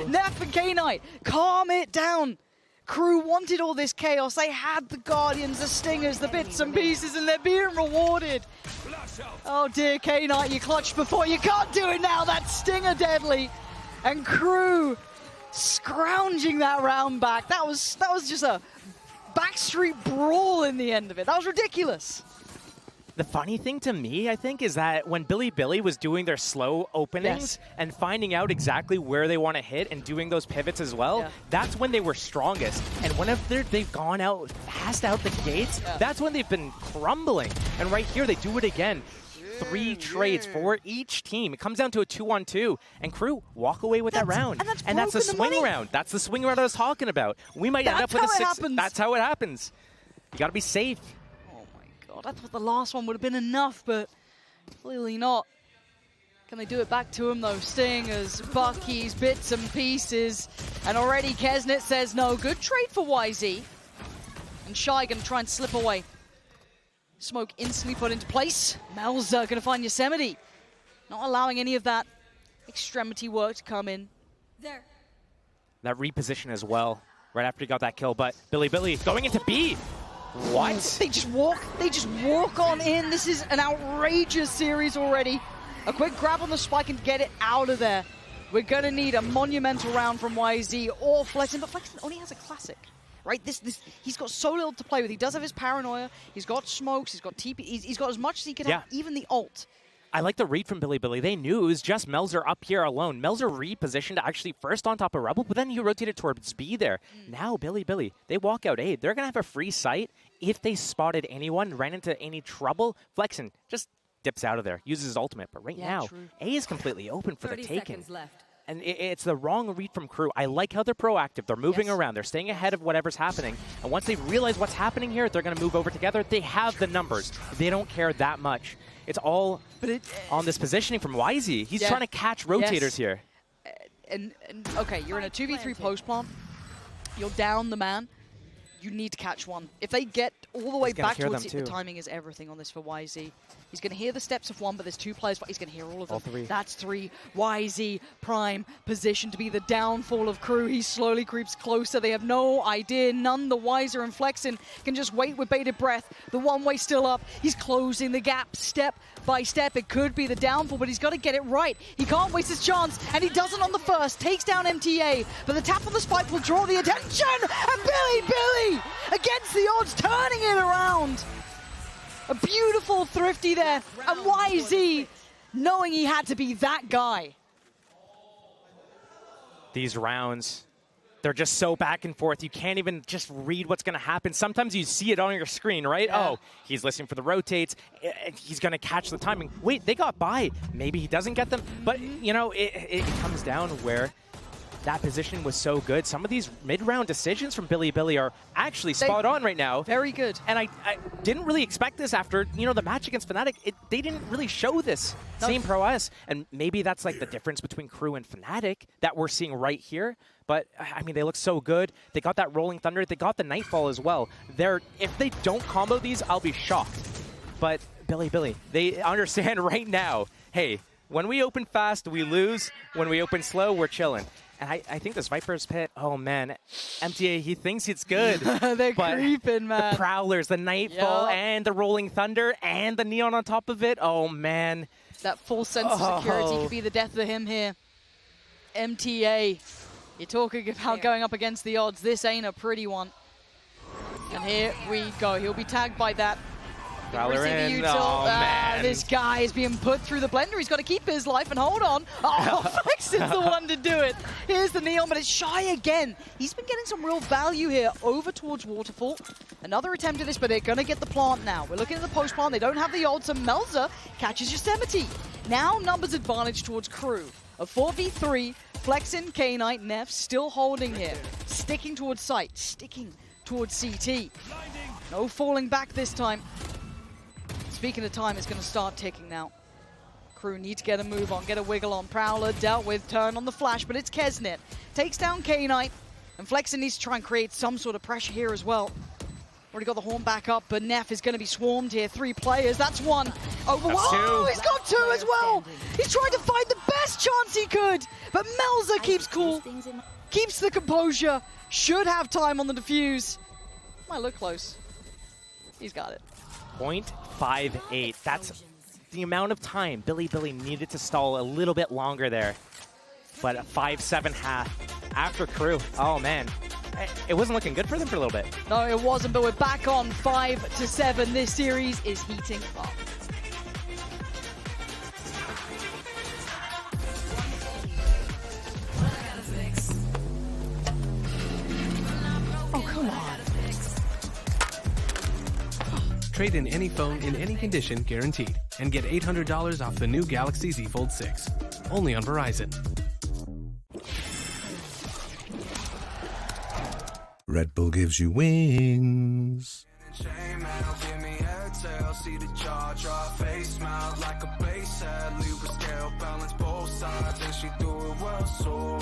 Neff and K-Knight, calm it down. Crew wanted all this chaos. They had the Guardians, the Stingers, the bits and pieces, and they're being rewarded. Oh dear, K-Knight, you clutched before. You can't do it now. That Stinger deadly. And Crew scrounging that round back. That was just a backstreet brawl in the end of it. That was ridiculous. The funny thing to me, I think, is that when Bilibili was doing their slow openings and finding out exactly where they want to hit and doing those pivots as well, that's when they were strongest. And whenever they've gone out, fast out the gates, that's when they've been crumbling. And right here, they do it again. 3 trades for each team. It comes down to a 2-on-2, and Crew walk away with that round. And that's the swing round. That's the swing round I was talking about. We might end up with a 6. That's how it happens. You got to be safe. I thought the last one would have been enough, but clearly not. Can they do it back to him, though? Stingers, Buckies, bits and pieces. And already Kesnit says no. Good trade for YZ. And Shy going to try and slip away. Smoke instantly put into place. Melzer going to find Yosemite. Not allowing any of that extremity work to come in. There. That reposition as well, right after he got that kill. But Bilibili going into B. What? They just walk on in. This is an outrageous series already. A quick grab on the spike and get it out of there. We're gonna need a monumental round from YZ or Flexen, but Flexen only has a classic, right? He's got so little to play with. He does have his paranoia. He's got smokes. He's got TP. He's got as much as he can have, even the ult. I like the read from Bilibili. They knew it was just Melzer up here alone. Melzer repositioned actually first on top of Rebel, but then he rotated towards B there. Now Bilibili, they walk out A. They're going to have a free sight. If they spotted anyone, ran into any trouble, Flexen just dips out of there, uses his ultimate. But right now, A is completely open for the taking. And it's the wrong read from Crew. I like how they're proactive. They're moving around. They're staying ahead of whatever's happening. And once they realize what's happening here, they're going to move over together. They have the numbers. They don't care that much. It's all on this positioning from YZ. He's trying to catch rotators here. And okay, you're in a 2v3 post plant. You're down the man. You need to catch one. If they get all the way back towards it, the timing is everything on this for YZ. He's going to hear the steps of one, but there's two players, but he's going to hear all of them. Three. That's three. YZ, prime, position to be the downfall of Crew. He slowly creeps closer. They have no idea. None the wiser, and Flexen can just wait with bated breath. The one-way still up. He's closing the gap step by step. It could be the downfall, but he's got to get it right. He can't waste his chance, and he doesn't on the first. Takes down MTA, but the tap on the spike will draw the attention, and Bilibili against the odds, turning it around. A beautiful thrifty there, and YZ knowing he had to be that guy. These rounds, they're just so back and forth. You can't even just read what's going to happen. Sometimes you see it on your screen, right? Yeah. Oh, he's listening for the rotates. He's going to catch the timing. Wait, they got by. Maybe he doesn't get them. But, you know, it comes down where that position was so good. Some of these mid-round decisions from Bilibili are actually spot on right now. Very good. And I didn't really expect this after, you know, the match against Fnatic. They didn't really show this same prowess. And maybe that's like the difference between Crew and Fnatic that we're seeing right here. But, I mean, they look so good. They got that Rolling Thunder. They got the Nightfall as well. If they don't combo these, I'll be shocked. But Bilibili, they understand right now, hey, when we open fast, we lose. When we open slow, we're chilling. And I think this Viper's Pit, oh man, MTA, he thinks it's good. They're creeping, man. The Prowlers, the Nightfall, and the Rolling Thunder, and the Neon on top of it, oh man. That full sense of security could be the death of him here. MTA, you're talking about going up against the odds. This ain't a pretty one. And here we go. He'll be tagged by that. Prowler in. Oh, man. This guy is being put through the blender. He's got to keep his life and hold on. Oh, Flexen's the one to do it. Here's the Neon, but it's Shy again. He's been getting some real value here over towards Waterfall. Another attempt at this, but they're going to get the plant now. We're looking at the post plant. They don't have the odds, and Melzer catches Yosemite. Now numbers advantage towards Crew. A 4v3, Flexen, K-Knight, Neff still holding here. Sticking towards site, sticking towards CT. No falling back this time. Speaking of time, it's going to start ticking now. Crew need to get a move on, get a wiggle on. Prowler dealt with, turn on the flash, but it's Kesnet. Takes down K-Knight, and Flexen needs to try and create some sort of pressure here as well. Already got the horn back up, but Neff is going to be swarmed here. 3 players, that's 1. Oh, he's got 2 as well! He's trying to find the best chance he could, but Melzer keeps cool, keeps the composure, should have time on the defuse. Might look close. He's got it. 0.58. That's the amount of time Bilibili needed to stall a little bit longer there. But a 5-7 half after Crew. Oh, man. It wasn't looking good for them for a little bit. No, it wasn't, but we're back on 5-7. This series is heating up. Oh, come on. Trade in any phone in any condition guaranteed and get $800 off the new Galaxy Z Fold 6. Only on Verizon. Red Bull gives you wings. See the jaw drop, face smile like a bass head, Libra scale, balance both sides, and she do it well, so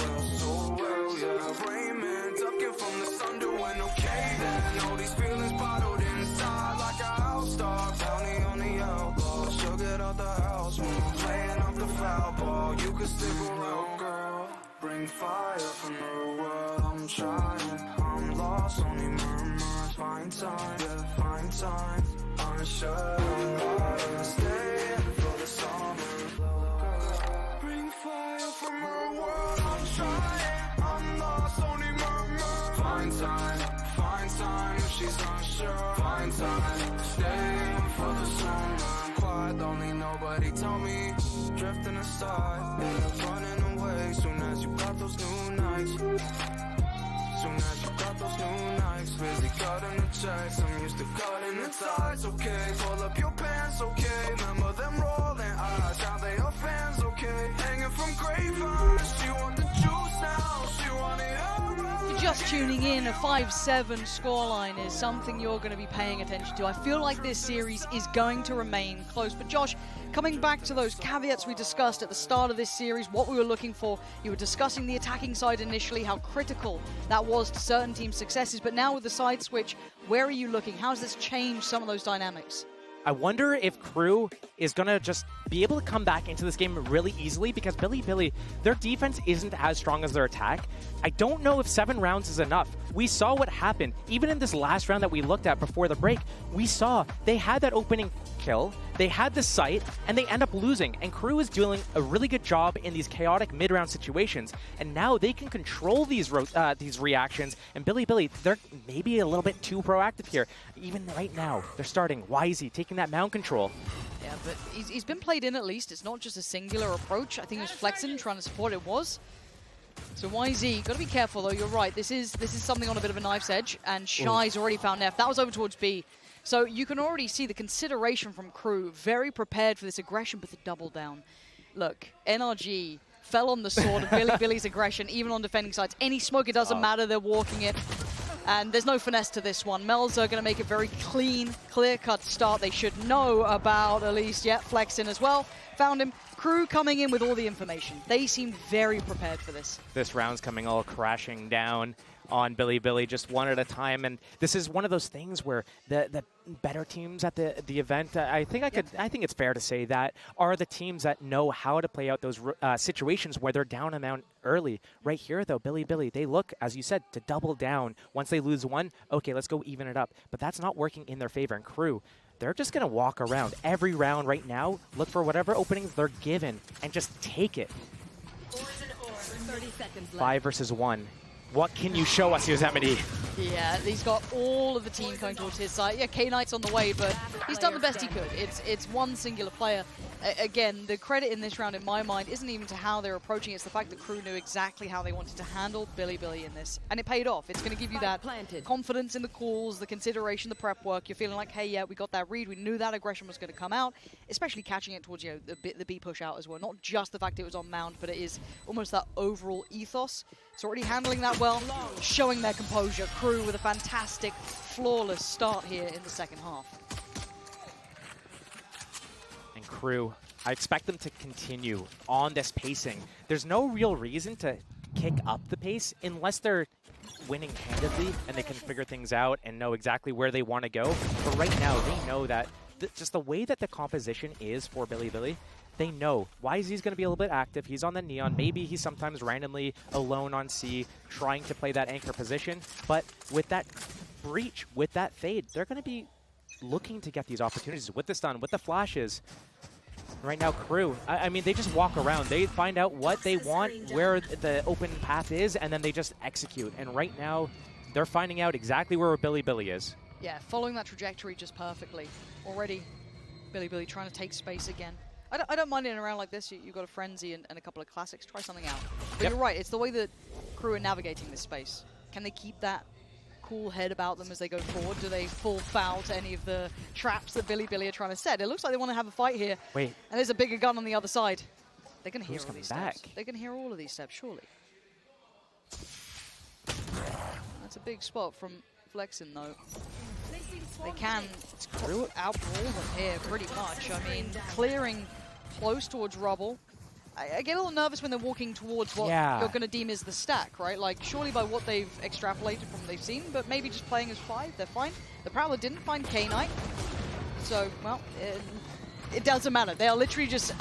well, yeah. Raymond, ducking from the thunder when okay then, all these feelings bottled inside like a house dog, bounty on the elbow, she'll get out the house when we're playing off the foul ball, you can stick around, girl, bring fire from the world, I'm trying, I'm lost, only murmurs, find time, yeah, find time. Unsure, I'm staying for the summer. Bring fire from her world, I'm trying. I'm lost, only murmur. Find time if she's unsure. Find time, staying for the summer. Quiet, lonely, nobody talking. without me. Drifting aside, end up running away. Soon as you got those new nights. Soon as you got those new nights. Busy cutting the checks, I'm used to cutting the ties. Okay, pull up your pants, okay. Remember them rolling eyes, how they are fans, okay. Hanging from grapevines, she want the juice now, she want it all. If you're just tuning in, a 5-7 scoreline is something you're going to be paying attention to. I feel like this series is going to remain close. But Josh, coming back to those caveats we discussed at the start of this series, what we were looking for, you were discussing the attacking side initially, how critical that was to certain team successes. But now with the side switch, where are you looking? How has this changed some of those dynamics? I wonder if Crew is going to just be able to come back into this game really easily, because Bilibili, their defense isn't as strong as their attack. I don't know if 7 rounds is enough. We saw what happened. Even in this last round that we looked at before the break, we saw they had that opening kill, they had the site, and they end up losing. And Crew is doing a really good job in these chaotic mid-round situations, and now they can control these reactions. And Bilibili, they're maybe a little bit too proactive here. Even right now, they're starting YZ, taking that mound control. Yeah, but he's been played in at least. It's not just a singular approach. I think it was Flexin trying to support it was. So YZ, got to be careful though, you're right. This is something on a bit of a knife's edge, and Shy's already found F. That was over towards B. So you can already see the consideration from Crew, very prepared for this aggression, but the double down. Look, NRG fell on the sword of Bilibili's aggression, even on defending sides. Any smoke, it doesn't matter, they're walking it. And there's no finesse to this one. Melzer going to make it very clean, clear-cut start. They should know about at least, yeah, Flexin as well. Found him. Crew coming in with all the information. They seem very prepared for this. This round's coming all crashing down on Bilibili, just one at a time, and this is one of those things where the better teams at the event, I think it's fair to say that, are the teams that know how to play out those situations where they're down and down early. Right here, though, Bilibili, they look, as you said, to double down. Once they lose one, okay, let's go even it up. But that's not working in their favor. And Crew, they're just going to walk around every round right now, look for whatever openings they're given, and just take it. 5 versus 1. What can you show us, Yosemite? Yeah, he's got all of the team coming towards his side. Yeah, K-Knight's on the way, but he's done the best he could. It's one singular player. Again, the credit in this round, in my mind, isn't even to how they're approaching it. It's the fact that Crew knew exactly how they wanted to handle Bilibili in this. And it paid off. It's going to give you that confidence in the calls, the consideration, the prep work. You're feeling like, hey, yeah, we got that read. We knew that aggression was going to come out, especially catching it towards, you know, the B push out as well. Not just the fact it was on Mount, but it is almost that overall ethos. It's already handling that well, showing their composure. Crew with a fantastic, flawless start here in the second half. And Crew, I expect them to continue on this pacing. There's no real reason to kick up the pace unless they're winning handedly and they can figure things out and know exactly where they want to go. But right now, they know that just the way that the composition is for Bilibili, they know YZ's going to be a little bit active. He's on the Neon. Maybe he's sometimes randomly alone on C, trying to play that anchor position. But with that breach, with that fade, they're going to be looking to get these opportunities with the stun, with the flashes. Right now, Crew, I mean, they just walk around. They find out what they want, where the open path is, and then they just execute. And right now, they're finding out exactly where Bilibili is. Yeah, following that trajectory just perfectly. Already, Bilibili trying to take space again. I don't mind it in a round like this. You've got a Frenzy and a couple of classics. Try something out. But you're right, it's the way that Crew are navigating this space. Can they keep that cool head about them as they go forward? Do they fall foul to any of the traps that Bilibili are trying to set? It looks like they want to have a fight here. Wait. And there's a bigger gun on the other side. They can hear all these back? steps. They can hear all of these steps, surely. That's a big spot from Flexin, though. They can outbrawl them here pretty much. I mean, clearing close towards rubble. I get a little nervous when they're walking towards what you're going to deem is the stack, right? Like, surely by what they've extrapolated from what they've seen, but maybe just playing as 5, they're fine. The Prowler didn't find K-Knight, so, well, it doesn't matter. They are literally just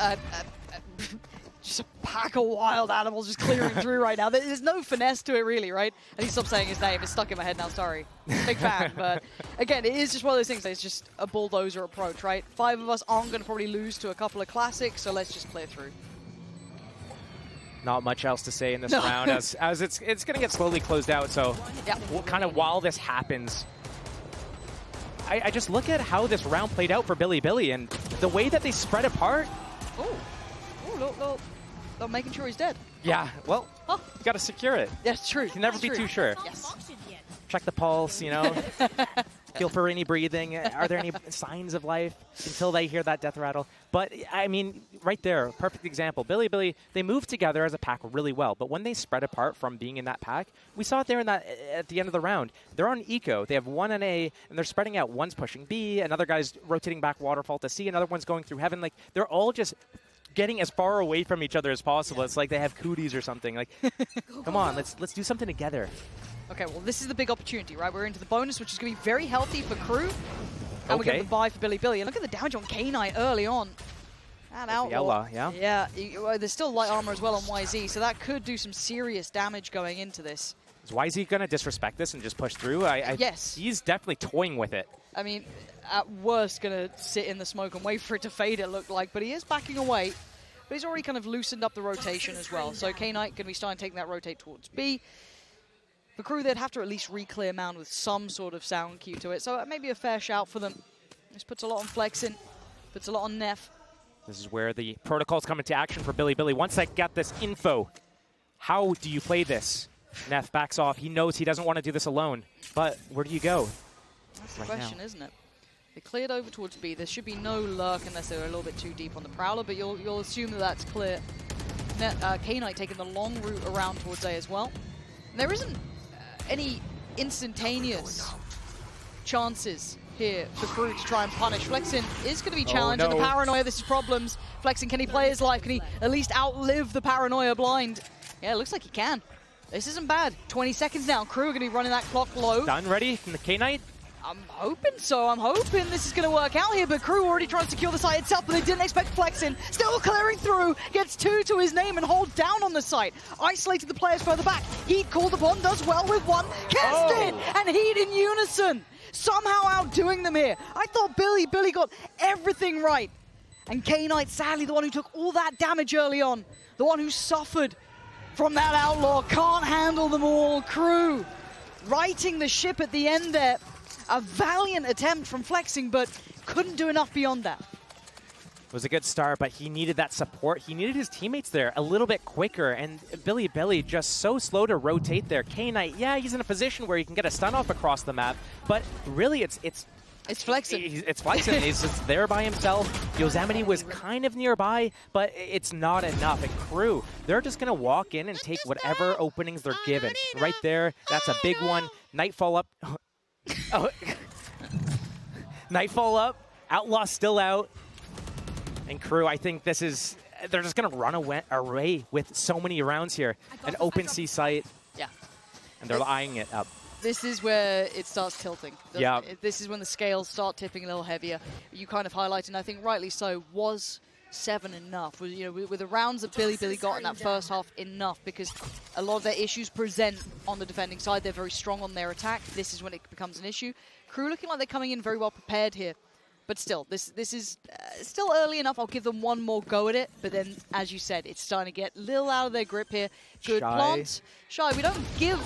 just a pack of wild animals just clearing through right now. There's no finesse to it, really, right? I need to stop saying his name. It's stuck in my head now, sorry. Big fan, but again, it is just one of those things. It's just a bulldozer approach, right? 5 of us aren't going to probably lose to a couple of classics, so let's just clear through. Not much else to say in this round, as it's going to get slowly closed out, so kind of while this happens, I just look at how this round played out for Bilibili, and the way that they spread apart, look. They're making sure he's dead. Yeah, well, you got to secure it. That's true. You can never be too sure. Yes. Check the pulse, you know. Feel for any breathing. Are there any signs of life until they hear that death rattle? But, I mean, right there, perfect example. Bilibili, they move together as a pack really well, but when they spread apart from being in that pack, we saw it there at the end of the round. They're on eco. They have one on A, and they're spreading out. One's pushing B, another guy's rotating back waterfall to C, another one's going through heaven. Like, they're all just getting as far away from each other as possible. It's like they have cooties or something. Like, come on, let's do something together. Okay, well, this is the big opportunity, right? We're into the bonus, which is going to be very healthy for Crew. And we're going to buy for Bilibili. And look at the damage on K-Knight early on. That outlaw. Yeah. Yeah, there's still light armor as well on YZ, so that could do some serious damage going into this. Is YZ going to disrespect this and just push through? Yes. He's definitely toying with it. I mean, at worst, going to sit in the smoke and wait for it to fade, it looked like. But he is backing away. But he's already kind of loosened up the rotation as well. So K-Knight going to be starting taking that rotate towards B. For Crew, they'd have to at least re-clear Mound with some sort of sound cue to it. So maybe a fair shout for them. This puts a lot on Flexin, puts a lot on Neff. This is where the protocols come into action for Bilibili. Once they get this info, how do you play this? Neff backs off. He knows he doesn't want to do this alone. But where do you go? That's the question, isn't it? They cleared over towards B. There should be no lurk unless they're a little bit too deep on the Prowler, but you'll assume that that's clear. K-Knight taking the long route around towards A as well. And there isn't any instantaneous chances here for Crew to try and punish. Flexin is going to be challenged in the paranoia. This is problems. Flexin, can he play his life? Can he at least outlive the paranoia blind? Yeah, it looks like he can. This isn't bad. 20 seconds now. Crew are going to be running that clock low. Done, ready from the K-Knight? I'm hoping so. I'm hoping this is going to work out here, but Crew already trying to secure the site itself, but they didn't expect Flexin. Still clearing through, gets 2 to his name and hold down on the site. Isolated the players further back. Heat called upon, does well with one. Keston and Heat in unison. Somehow outdoing them here. I thought Billy got everything right. And K-Knight, sadly, the one who took all that damage early on. The one who suffered from that outlaw. Can't handle them all. Crew righting the ship at the end there. A valiant attempt from Flexing, but couldn't do enough beyond that. It was a good start, but he needed that support. He needed his teammates there a little bit quicker, and Bilibili just so slow to rotate there. K-Knight, yeah, he's in a position where he can get a stun off across the map, but really it's Flexing. It's Flexing. He's just there by himself. Yosemite was kind of nearby, but it's not enough. And Crew, they're just going to walk in and take whatever openings they're given. Right there, that's a big one. Nightfall up. Oh. Nightfall up, Outlaw still out, and Crew, I think this is, they're just going to run away with so many rounds here. An open C site, and they're eyeing it up. This is where it starts tilting. Yeah. This is when the scales start tipping a little heavier. You kind of highlighted, and I think rightly so, was 7 enough? Was, with the rounds that Bilibili got in that first half enough, because a lot of their issues present on the defending side. They're very strong on their attack. This is when it becomes an issue. Crew looking like they're coming in very well prepared here. But still, this is still early enough. I'll give them one more go at it. But then, as you said, it's starting to get a little out of their grip here. Good plant. Shy, we don't give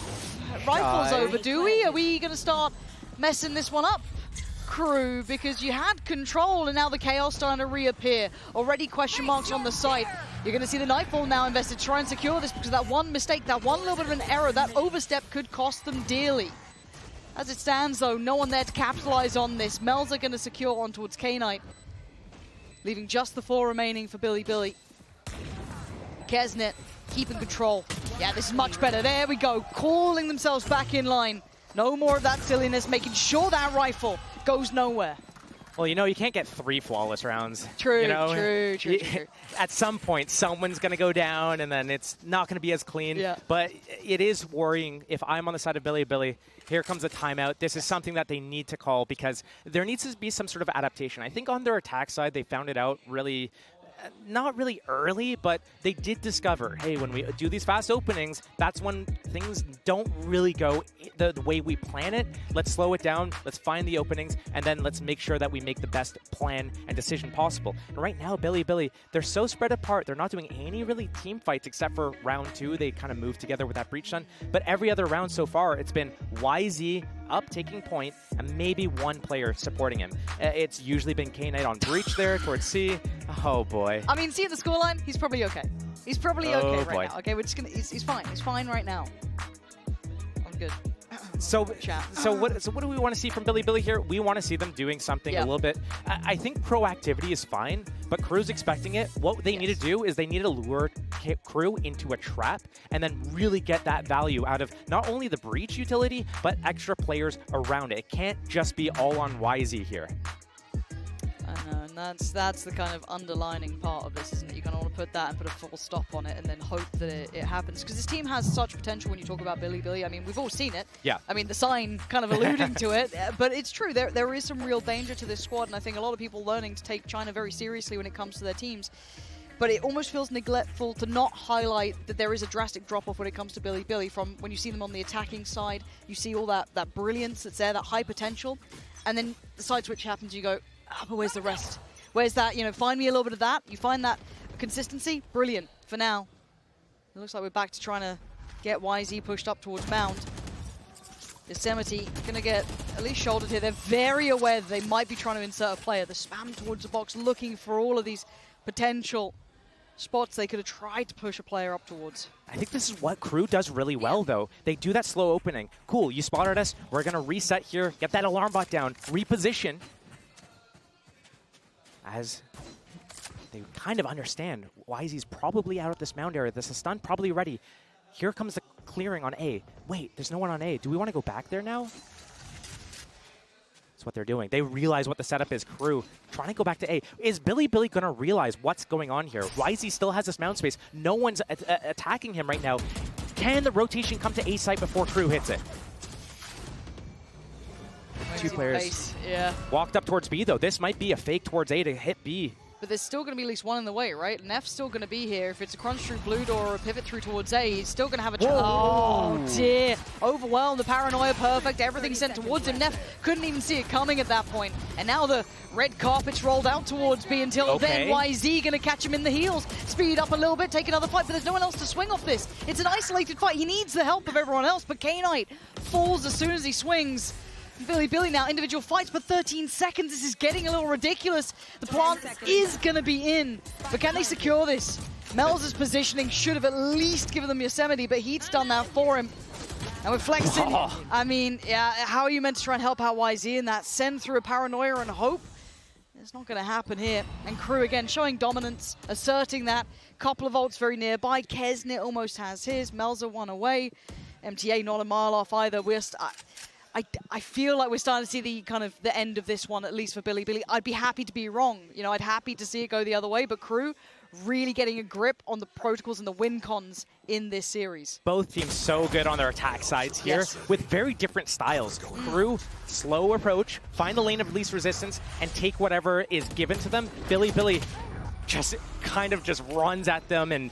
rifles over, do we? Are we going to start messing this one up? Crew, because you had control and now the chaos starting to reappear. Already question marks on the site. You're going to see the Nightfall now invested. Try and secure this, because that one mistake, that one little bit of an error, that overstep could cost them dearly. As it stands, though, no one there to capitalize on this. Melzer going to secure on towards K-Knight, leaving just the 4 remaining for Bilibili. Kesnet keeping control. Yeah, this is much better. There we go, calling themselves back in line. No more of that silliness, making sure that rifle goes nowhere. Well, you know, you can't get 3 flawless rounds. True, you know? true. At some point, someone's going to go down, and then it's not going to be as clean. Yeah. But it is worrying if I'm on the side of Bilibili. Here comes a timeout. This is something that they need to call, because there needs to be some sort of adaptation. I think on their attack side, they found it out really, not really early, but they did discover, hey, when we do these fast openings, that's when things don't really go the way we plan it. Let's slow it down, let's find the openings, and then let's make sure that we make the best plan and decision possible. And right now, Bilibili, they're so spread apart. They're not doing any really team fights except for round 2. They kind of moved together with that breach stun. But every other round so far, it's been YZ up, taking point, and maybe one player supporting him. It's usually been K-Knight on breach there towards C. Oh boy. I mean, see at the scoreline, he's probably okay. He's probably okay right now. Okay, we're just gonna. He's fine. He's fine right now. I'm good. So what do we want to see from Bilibili here? We want to see them doing something a little bit. I think proactivity is fine, but Crew's expecting it. What they need to do is they need to lure Crew into a trap and then really get that value out of not only the breach utility, but extra players around it. It can't just be all on YZ here. I know, and that's the kind of underlining part of this, isn't it? You kind of want to put that and put a full stop on it and then hope that it happens. Because this team has such potential when you talk about Bilibili. I mean, we've all seen it. Yeah. I mean, the sign kind of alluding to it. But it's true, there is some real danger to this squad, and I think a lot of people learning to take China very seriously when it comes to their teams. But it almost feels neglectful to not highlight that there is a drastic drop-off when it comes to Bilibili. From when you see them on the attacking side, you see all that brilliance that's there, that high potential. And then the side switch happens, you go, but where's the rest? Where's that? You know, find me a little bit of that. You find that consistency, brilliant. For now, it looks like we're back to trying to get YZ pushed up towards Mound. Yosemite going to get at least shouldered here. They're very aware that they might be trying to insert a player. The spam towards the box, looking for all of these potential spots they could have tried to push a player up towards. I think this is what Crew does really well, though. They do that slow opening. Cool, you spotted us. We're going to reset here, get that alarm bot down, reposition. As they kind of understand YZ's probably out of this mound area. This is stun, probably ready. Here comes the clearing on A. Wait, there's no one on A. Do we want to go back there now? That's what they're doing. They realize what the setup is. Crew trying to go back to A. Is Bilibili going to realize what's going on here? YZ still has this mound space. No one's attacking him right now. Can the rotation come to A site before Crew hits it? Two players walked up towards B, though. This might be a fake towards A to hit B. But there's still going to be at least one in the way, right? Neff's still going to be here. If it's a crunch through blue door or a pivot through towards A, he's still going to have a chance. Oh, dear. Overwhelmed, the paranoia perfect. Everything sent towards him. Neff couldn't even see it coming at that point. And now the red carpet's rolled out towards B until then YZ going to catch him in the heels. Speed up a little bit, take another fight, but there's no one else to swing off this. It's an isolated fight. He needs the help of everyone else, but K-Knight falls as soon as he swings. Bilibili now, individual fights, but 13 seconds. This is getting a little ridiculous. The plant is going to be in, but can they secure this? Melzer's positioning should have at least given them Yosemite, but he's done that for him. And with flexing, I mean, how are you meant to try and help out YZ in that? Send through a paranoia and hope? It's not going to happen here. And Crew again showing dominance, asserting that. Couple of ults very nearby. Kesnit almost has his. Melzer one away. MTA not a mile off either. I feel like we're starting to see the end of this one, at least for Bilibili. I'd be happy to be wrong. You know, I'd happy to see it go the other way, but Crew really getting a grip on the protocols and the win cons in this series. Both teams so good on their attack sides here with very different styles. Crew, slow approach, find the lane of least resistance, and take whatever is given to them. Bilibili just kind of just runs at them and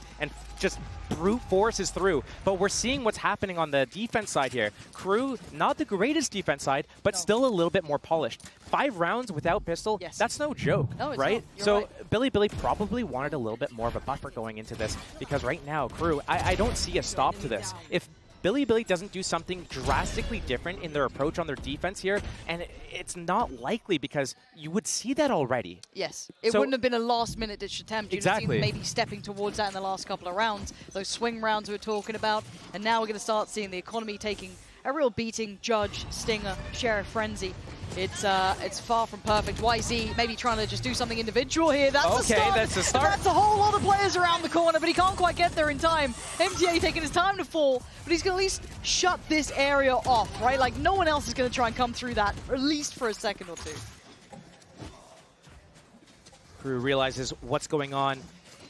just brute forces through. But we're seeing what's happening on the defense side here. Crew, not the greatest defense side, but still a little bit more polished. 5 rounds without pistol, that's no joke, right? So Bilibili probably wanted a little bit more of a buffer going into this, because right now, Crew, I don't see a stop to this. If Bilibili doesn't do something drastically different in their approach on their defense here, and it's not likely because you would see that already. Yes, it wouldn't have been a last-minute ditch attempt. You'd have seen them maybe stepping towards that in the last couple of rounds, those swing rounds we were talking about, and now we're going to start seeing the economy taking a real beating. Judge, Stinger, Sheriff Frenzy. It's far from perfect. YZ maybe trying to just do something individual here. That's the start. That's the start. That's a whole lot of players around the corner, but he can't quite get there in time. MTA taking his time to fall, but he's going to at least shut this area off, right? Like, no one else is going to try and come through that, at least for a second or two. Crew realizes what's going on,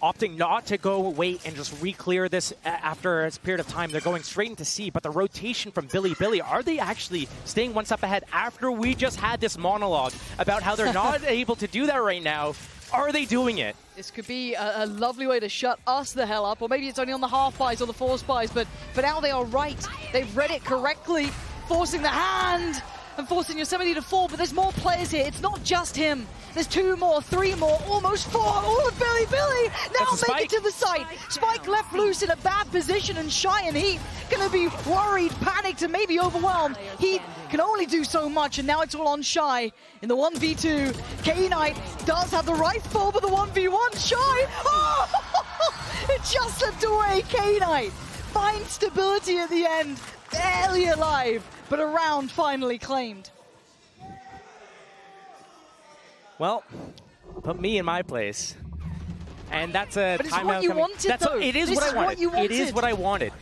opting not to go wait and just re-clear this after a period of time. They're going straight into C, but the rotation from Bilibili, are they actually staying one step ahead after we just had this monologue about how they're not able to do that right now? Are they doing it? This could be a lovely way to shut us the hell up, or maybe it's only on the half buys or the force buys, but now they are right. They've read it correctly, forcing the hand. and forcing Yosemite to fall, but there's more players here. It's not just him. There's 2 more, 3 more, almost 4. All of Bilibili now make it to the site. Spike left loose in a bad position, and Shy and Heat gonna be worried, panicked, and maybe overwhelmed. Heat can only do so much, and now it's all on Shy in the 1v2. K-Knight does have the rifle, but the 1v1, Shy, oh! It just slipped away. K-Knight finds stability at the end, barely alive, but a round finally claimed. Well, put me in my place. And that's a but it's timeout what you coming. wanted, though. It is this what I wanted. What you wanted. It is what I wanted.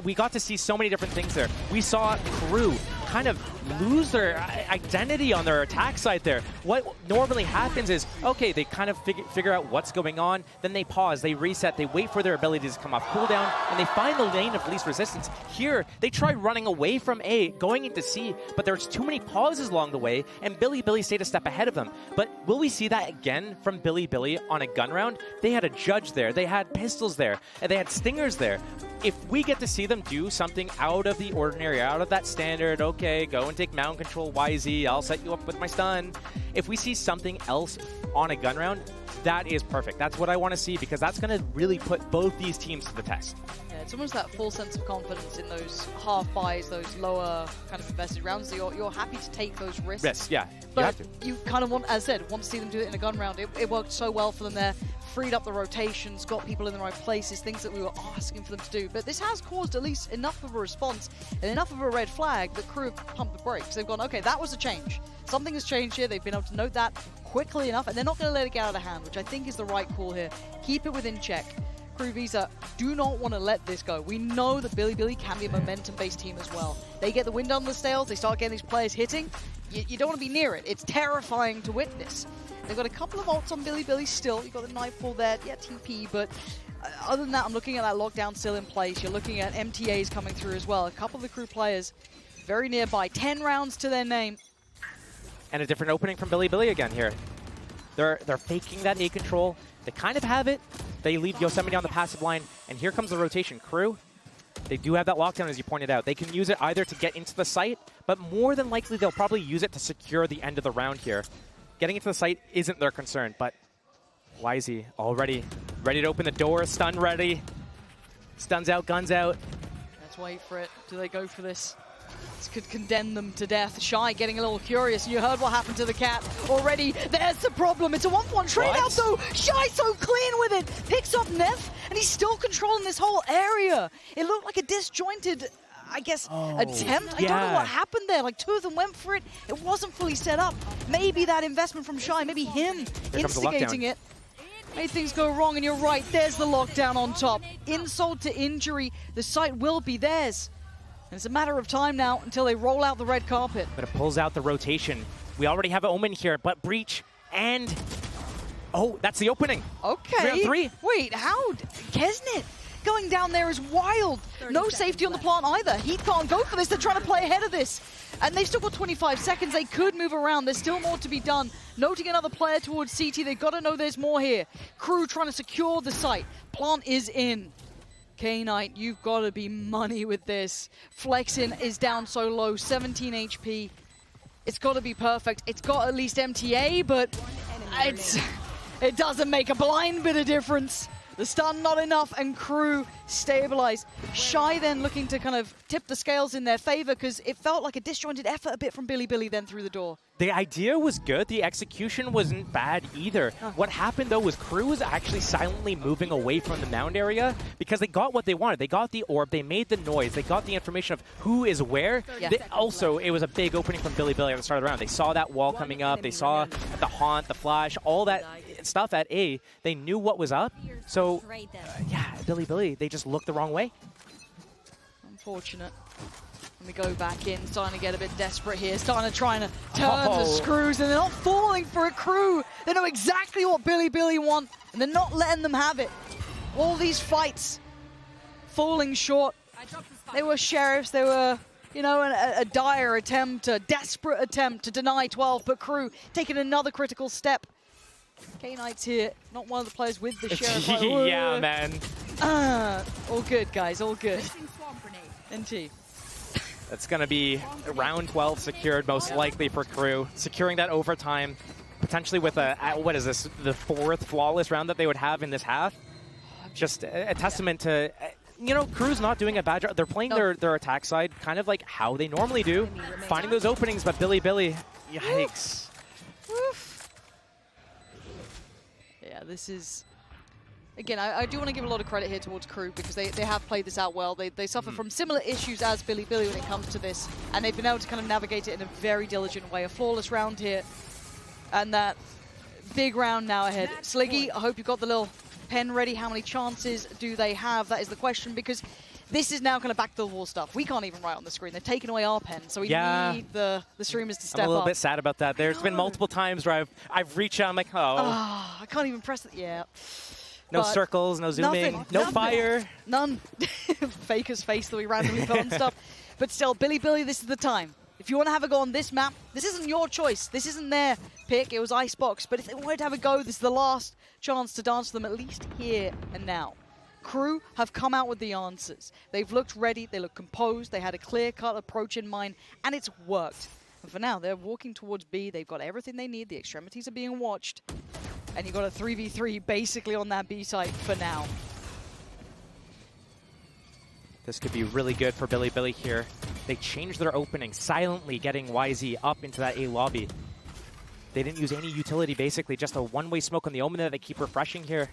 We got to see so many different things there. We saw Crew kind of lose their identity on their attack side there. What normally happens is, okay, they kind of figure out what's going on, then they pause, they reset, they wait for their abilities to come off cooldown, and they find the lane of least resistance. Here, they try running away from A, going into C, but there's too many pauses along the way, and Bilibili stayed a step ahead of them. But will we see that again from Bilibili on a gun round? They had a judge there, they had pistols there, and they had stingers there. If we get to see them do something out of the ordinary, out of that standard, okay, go and take mound control YZ, I'll set you up with my stun. If we see something else on a gun round, that is perfect. That's what I want to see, because that's going to really put both these teams to the test. Yeah, it's almost that full sense of confidence in those half buys, those lower kind of invested rounds. So you're happy to take those risks. Risks, yeah. But you kind of want, as I said, want to see them do it in a gun round. It worked so well for them there. Freed up the rotations, got people in the right places, things that we were asking for them to do. But this has caused at least enough of a response and enough of a red flag that Crew have pumped the brakes. They've gone, okay, that was a change. Something has changed here. They've been able to note that quickly enough, and they're not going to let it get out of hand, which I think is the right call here. Keep it within check. Crew Visa do not want to let this go. We know that Bilibili can be a momentum-based team as well. They get the wind on the sails, they start getting these players hitting. You don't want to be near it. It's terrifying to witness. They've got a couple of ults on Bilibili still. You've got the Nightfall there, yeah, TP, but other than that, I'm looking at that lockdown still in place. You're looking at MTAs coming through as well. A couple of the Crew players very nearby. 10 rounds to their name. And a different opening from Bilibili again here. They're faking that A control. They kind of have it. They leave Yosemite on the passive line, and here comes the rotation. Crew, they do have that lockdown, as you pointed out. They can use it either to get into the site, but more than likely they'll probably use it to secure the end of the round here. Getting into the site isn't their concern, but YZ already ready to open the door, stun ready. Stuns out, guns out. Let's wait for it. Do they go for this? This could condemn them to death. Shy getting a little curious. You heard what happened to the cat already. There's the problem. It's a 1-for-1 trade out though. Shy so clean with it. Picks up Neff, and he's still controlling this whole area. It looked like a disjointed, I guess, attempt. I don't know what happened there. Like, 2 of them went for it. It wasn't fully set up. Maybe that investment from Shy, maybe him instigating it, made things go wrong. And you're right, there's the lockdown on top. Insult to injury, the site will be theirs. And it's a matter of time now until they roll out the red carpet. But it pulls out the rotation. We already have an Omen here, but Breach and... Oh, that's the opening. Okay. 3-on-3. Wait, how? Kesnet going down there is wild. No safety on the plant either. Heat can't go for this. They're trying to play ahead of this. And they've still got 25 seconds. They could move around. There's still more to be done. Noting another player towards CT. They've got to know there's more here. Crew trying to secure the site. Plant is in. K-Knight, you've got to be money with this. Flexin is down so low, 17 HP. It's got to be perfect. It's got at least MTA, but it doesn't make a blind bit of difference. The stun not enough, and Crew stabilized. Shy then looking to kind of tip the scales in their favor, because it felt like a disjointed effort a bit from Bilibili then through the door. The idea was good. The execution wasn't bad either. What happened, though, was Crew was actually silently moving away from the mound area because they got what they wanted. They got the orb. They made the noise. They got the information of who is where. Also, it was a big opening from Bilibili at the start of the round. They saw that wall coming up. They saw the haunt, the flash, all that stuff at A. They knew what was up. So, yeah, Bilibili, they just looked the wrong way. Unfortunate. And we go back in, starting to get a bit desperate here, starting to try and turn the screws, and they're not falling for a Crew. They know exactly what Bilibili want, and they're not letting them have it. All these fights falling short. They were sheriffs, they were, you know, a dire attempt, a desperate attempt to deny 12, but Crew taking another critical step. K-Knight's here, not one of the players with the sheriff. Yeah, man. All good, guys, all good. NT. That's going to be round 12 secured, most likely for Crew. Securing that overtime, potentially with a, what is this, the 4th flawless round that they would have in this half. Just a testament to, you know, Crew's not doing a bad job. They're playing their attack side kind of like how they normally do, finding those openings, but Bilibili, yikes. Oof. Yeah, this is... Again, I do want to give a lot of credit here towards Crew because they have played this out well. They suffer from similar issues as Bilibili when it comes to this, and they've been able to kind of navigate it in a very diligent way. A flawless round here, and that big round now ahead. Sliggy, I hope you've got the little pen ready. How many chances do they have? That is the question, because this is now kind of back to the wall stuff. We can't even write on the screen. They've taken away our pen, so we need the streamers to step up. I'm a little bit sad about that. There's been multiple times where I've reached out, I'm like, I can't even press it. Yeah. No circles, no zooming, no fire. None. Faker's face that we randomly put on stuff. But still, Bilibili, this is the time. If you want to have a go on this map, this isn't your choice. This isn't their pick. It was Icebox. But if they wanted to have a go, this is the last chance to dance to them, at least here and now. Crew have come out with the answers. They've looked ready. They look composed. They had a clear-cut approach in mind, and it's worked. And for now, they're walking towards B. They've got everything they need. The extremities are being watched. And you've got a 3v3 basically on that B site for now. This could be really good for Bilibili here. They changed their opening, silently getting YZ up into that A lobby. They didn't use any utility, basically, just a one-way smoke on the Omen that they keep refreshing here.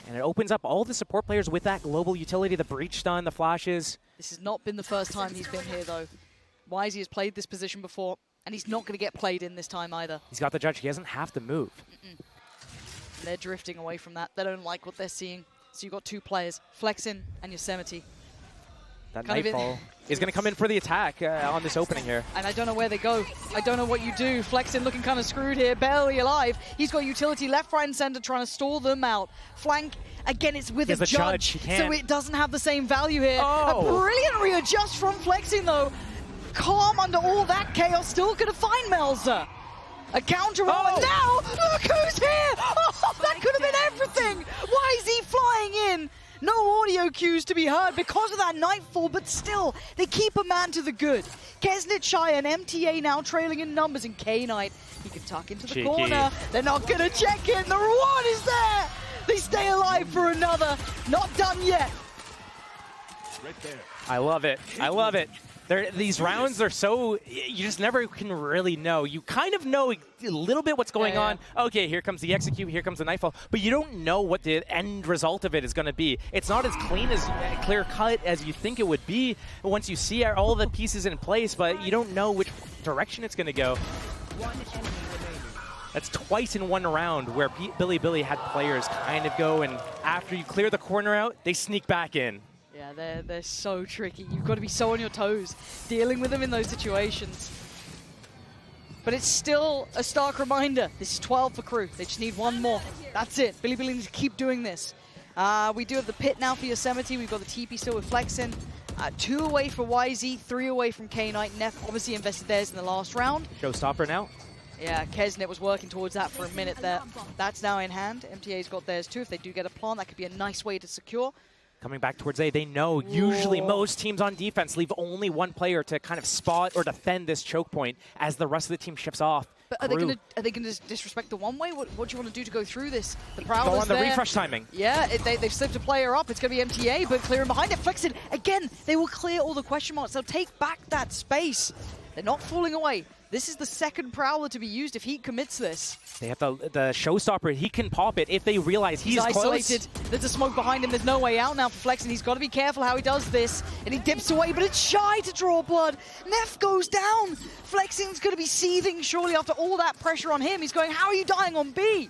And it opens up all the support players with that global utility, the breach stun, the flashes. This has not been the first time he's been here, though. YZ has played this position before, and he's not going to get played in this time either. He's got the judge. He doesn't have to move. They're drifting away from that. They don't like what they're seeing. So you've got two players, Flexin and Yosemite. That Nightfall is going to come in for the attack on this opening here. And I don't know where they go. I don't know what you do. Flexin looking kind of screwed here, barely alive. He's got utility left, right, and center trying to stall them out. Flank, again, it's with a judge, so it doesn't have the same value here. A brilliant readjust from Flexin, though. Calm under all that chaos, still going to find Melzer. A counter roll, and now, look who's here! Oh, that could have been everything! YZ flying in! No audio cues to be heard because of that Nightfall, but still, they keep a man to the good. Kesnit shy and MTA now trailing in numbers, and K-Knight, he can tuck into the corner. They're not going to check in, the reward is there! They stay alive for another, not done yet. Right there. I love it, I love it. These rounds are so, you just never can really know. You kind of know a little bit what's going on. Okay, here comes the execute, here comes the Nightfall, but you don't know what the end result of it is going to be. It's not as clean, as clear cut as you think it would be once you see all the pieces in place, but you don't know which direction it's going to go. That's twice in one round where Bilibili had players kind of go, and after you clear the corner out, they sneak back in. Yeah, they're so tricky. You've got to be so on your toes dealing with them in those situations. But it's still a stark reminder. This is 12 for Crew. They just need one more. That's it. Bilibili needs to keep doing this. We do have the pit now for Yosemite. We've got the TP still with Flexin. 2 away for YZ, 3 away from K-Knight. Neff obviously invested theirs in the last round. Showstopper now. Yeah, Kesnit was working towards that for a minute there. That's now in hand. MTA's got theirs too. If they do get a plant, that could be a nice way to secure. Coming back towards A, they know usually most teams on defense leave only one player to kind of spot or defend this choke point as the rest of the team shifts off. But are they going to disrespect the one way? What do you want to do to go through this? The Prowler's go on the refresh timing. Yeah, they've slipped a player up. It's going to be MTA, but clearing behind it. Flexin, again, they will clear all the question marks. They'll take back that space. They're not falling away. This is the second Prowler to be used if he commits this. They have the Showstopper. He can pop it if they realize he's isolated. Close. There's a smoke behind him. There's no way out now for Flex, and he's got to be careful how he does this. And he dips away, but it's shy to draw blood. Neff goes down. Flexing's going to be seething surely after all that pressure on him. He's going, how are you dying on B?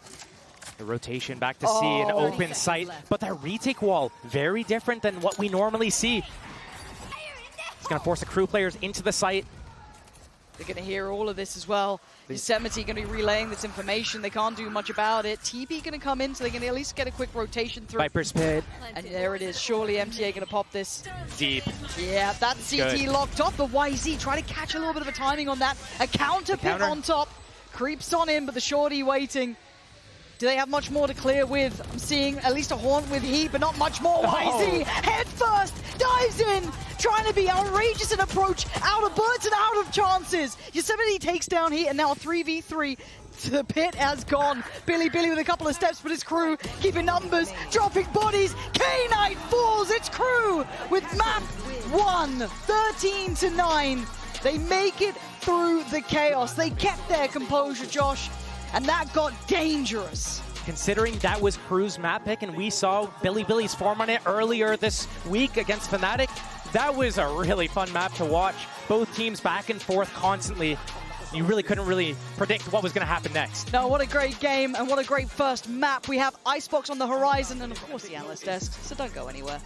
The rotation back to C, an open site. But that retake wall, very different than what we normally see. It's going to force the Crew players into the site. They're going to hear all of this as well. Yosemite going to be relaying this information. They can't do much about it. TP going to come in, so they can at least get a quick rotation through. Viper's Pit. And there it is. Surely MTA going to pop this. Deep. Yeah, that CT Good. locked up. The YZ try to catch a little bit of a timing on that. A counter pit on top. Creeps on in, but the shorty waiting. Do they have much more to clear with? I'm seeing at least a haunt with heat, but not much more. YZ head first, dives in. trying to be outrageous in approach, out of bullets and out of chances. Yosemite takes down Heat, and now 3v3. The pit has gone. Bilibili with a couple of steps, but his crew keeping numbers, dropping bodies. K-Knight falls. It's crew with map 1, 13-9. They make it through the chaos. They kept their composure, Josh, and that got dangerous. Considering that was Crew's map pick, and we saw Bilibili's form on it earlier this week against Fnatic, that was a really fun map to watch. Both teams back and forth constantly. You really couldn't predict what was going to happen next. No, what a great game and what a great first map. We have Icebox on the horizon and of course the analyst desk, so don't go anywhere.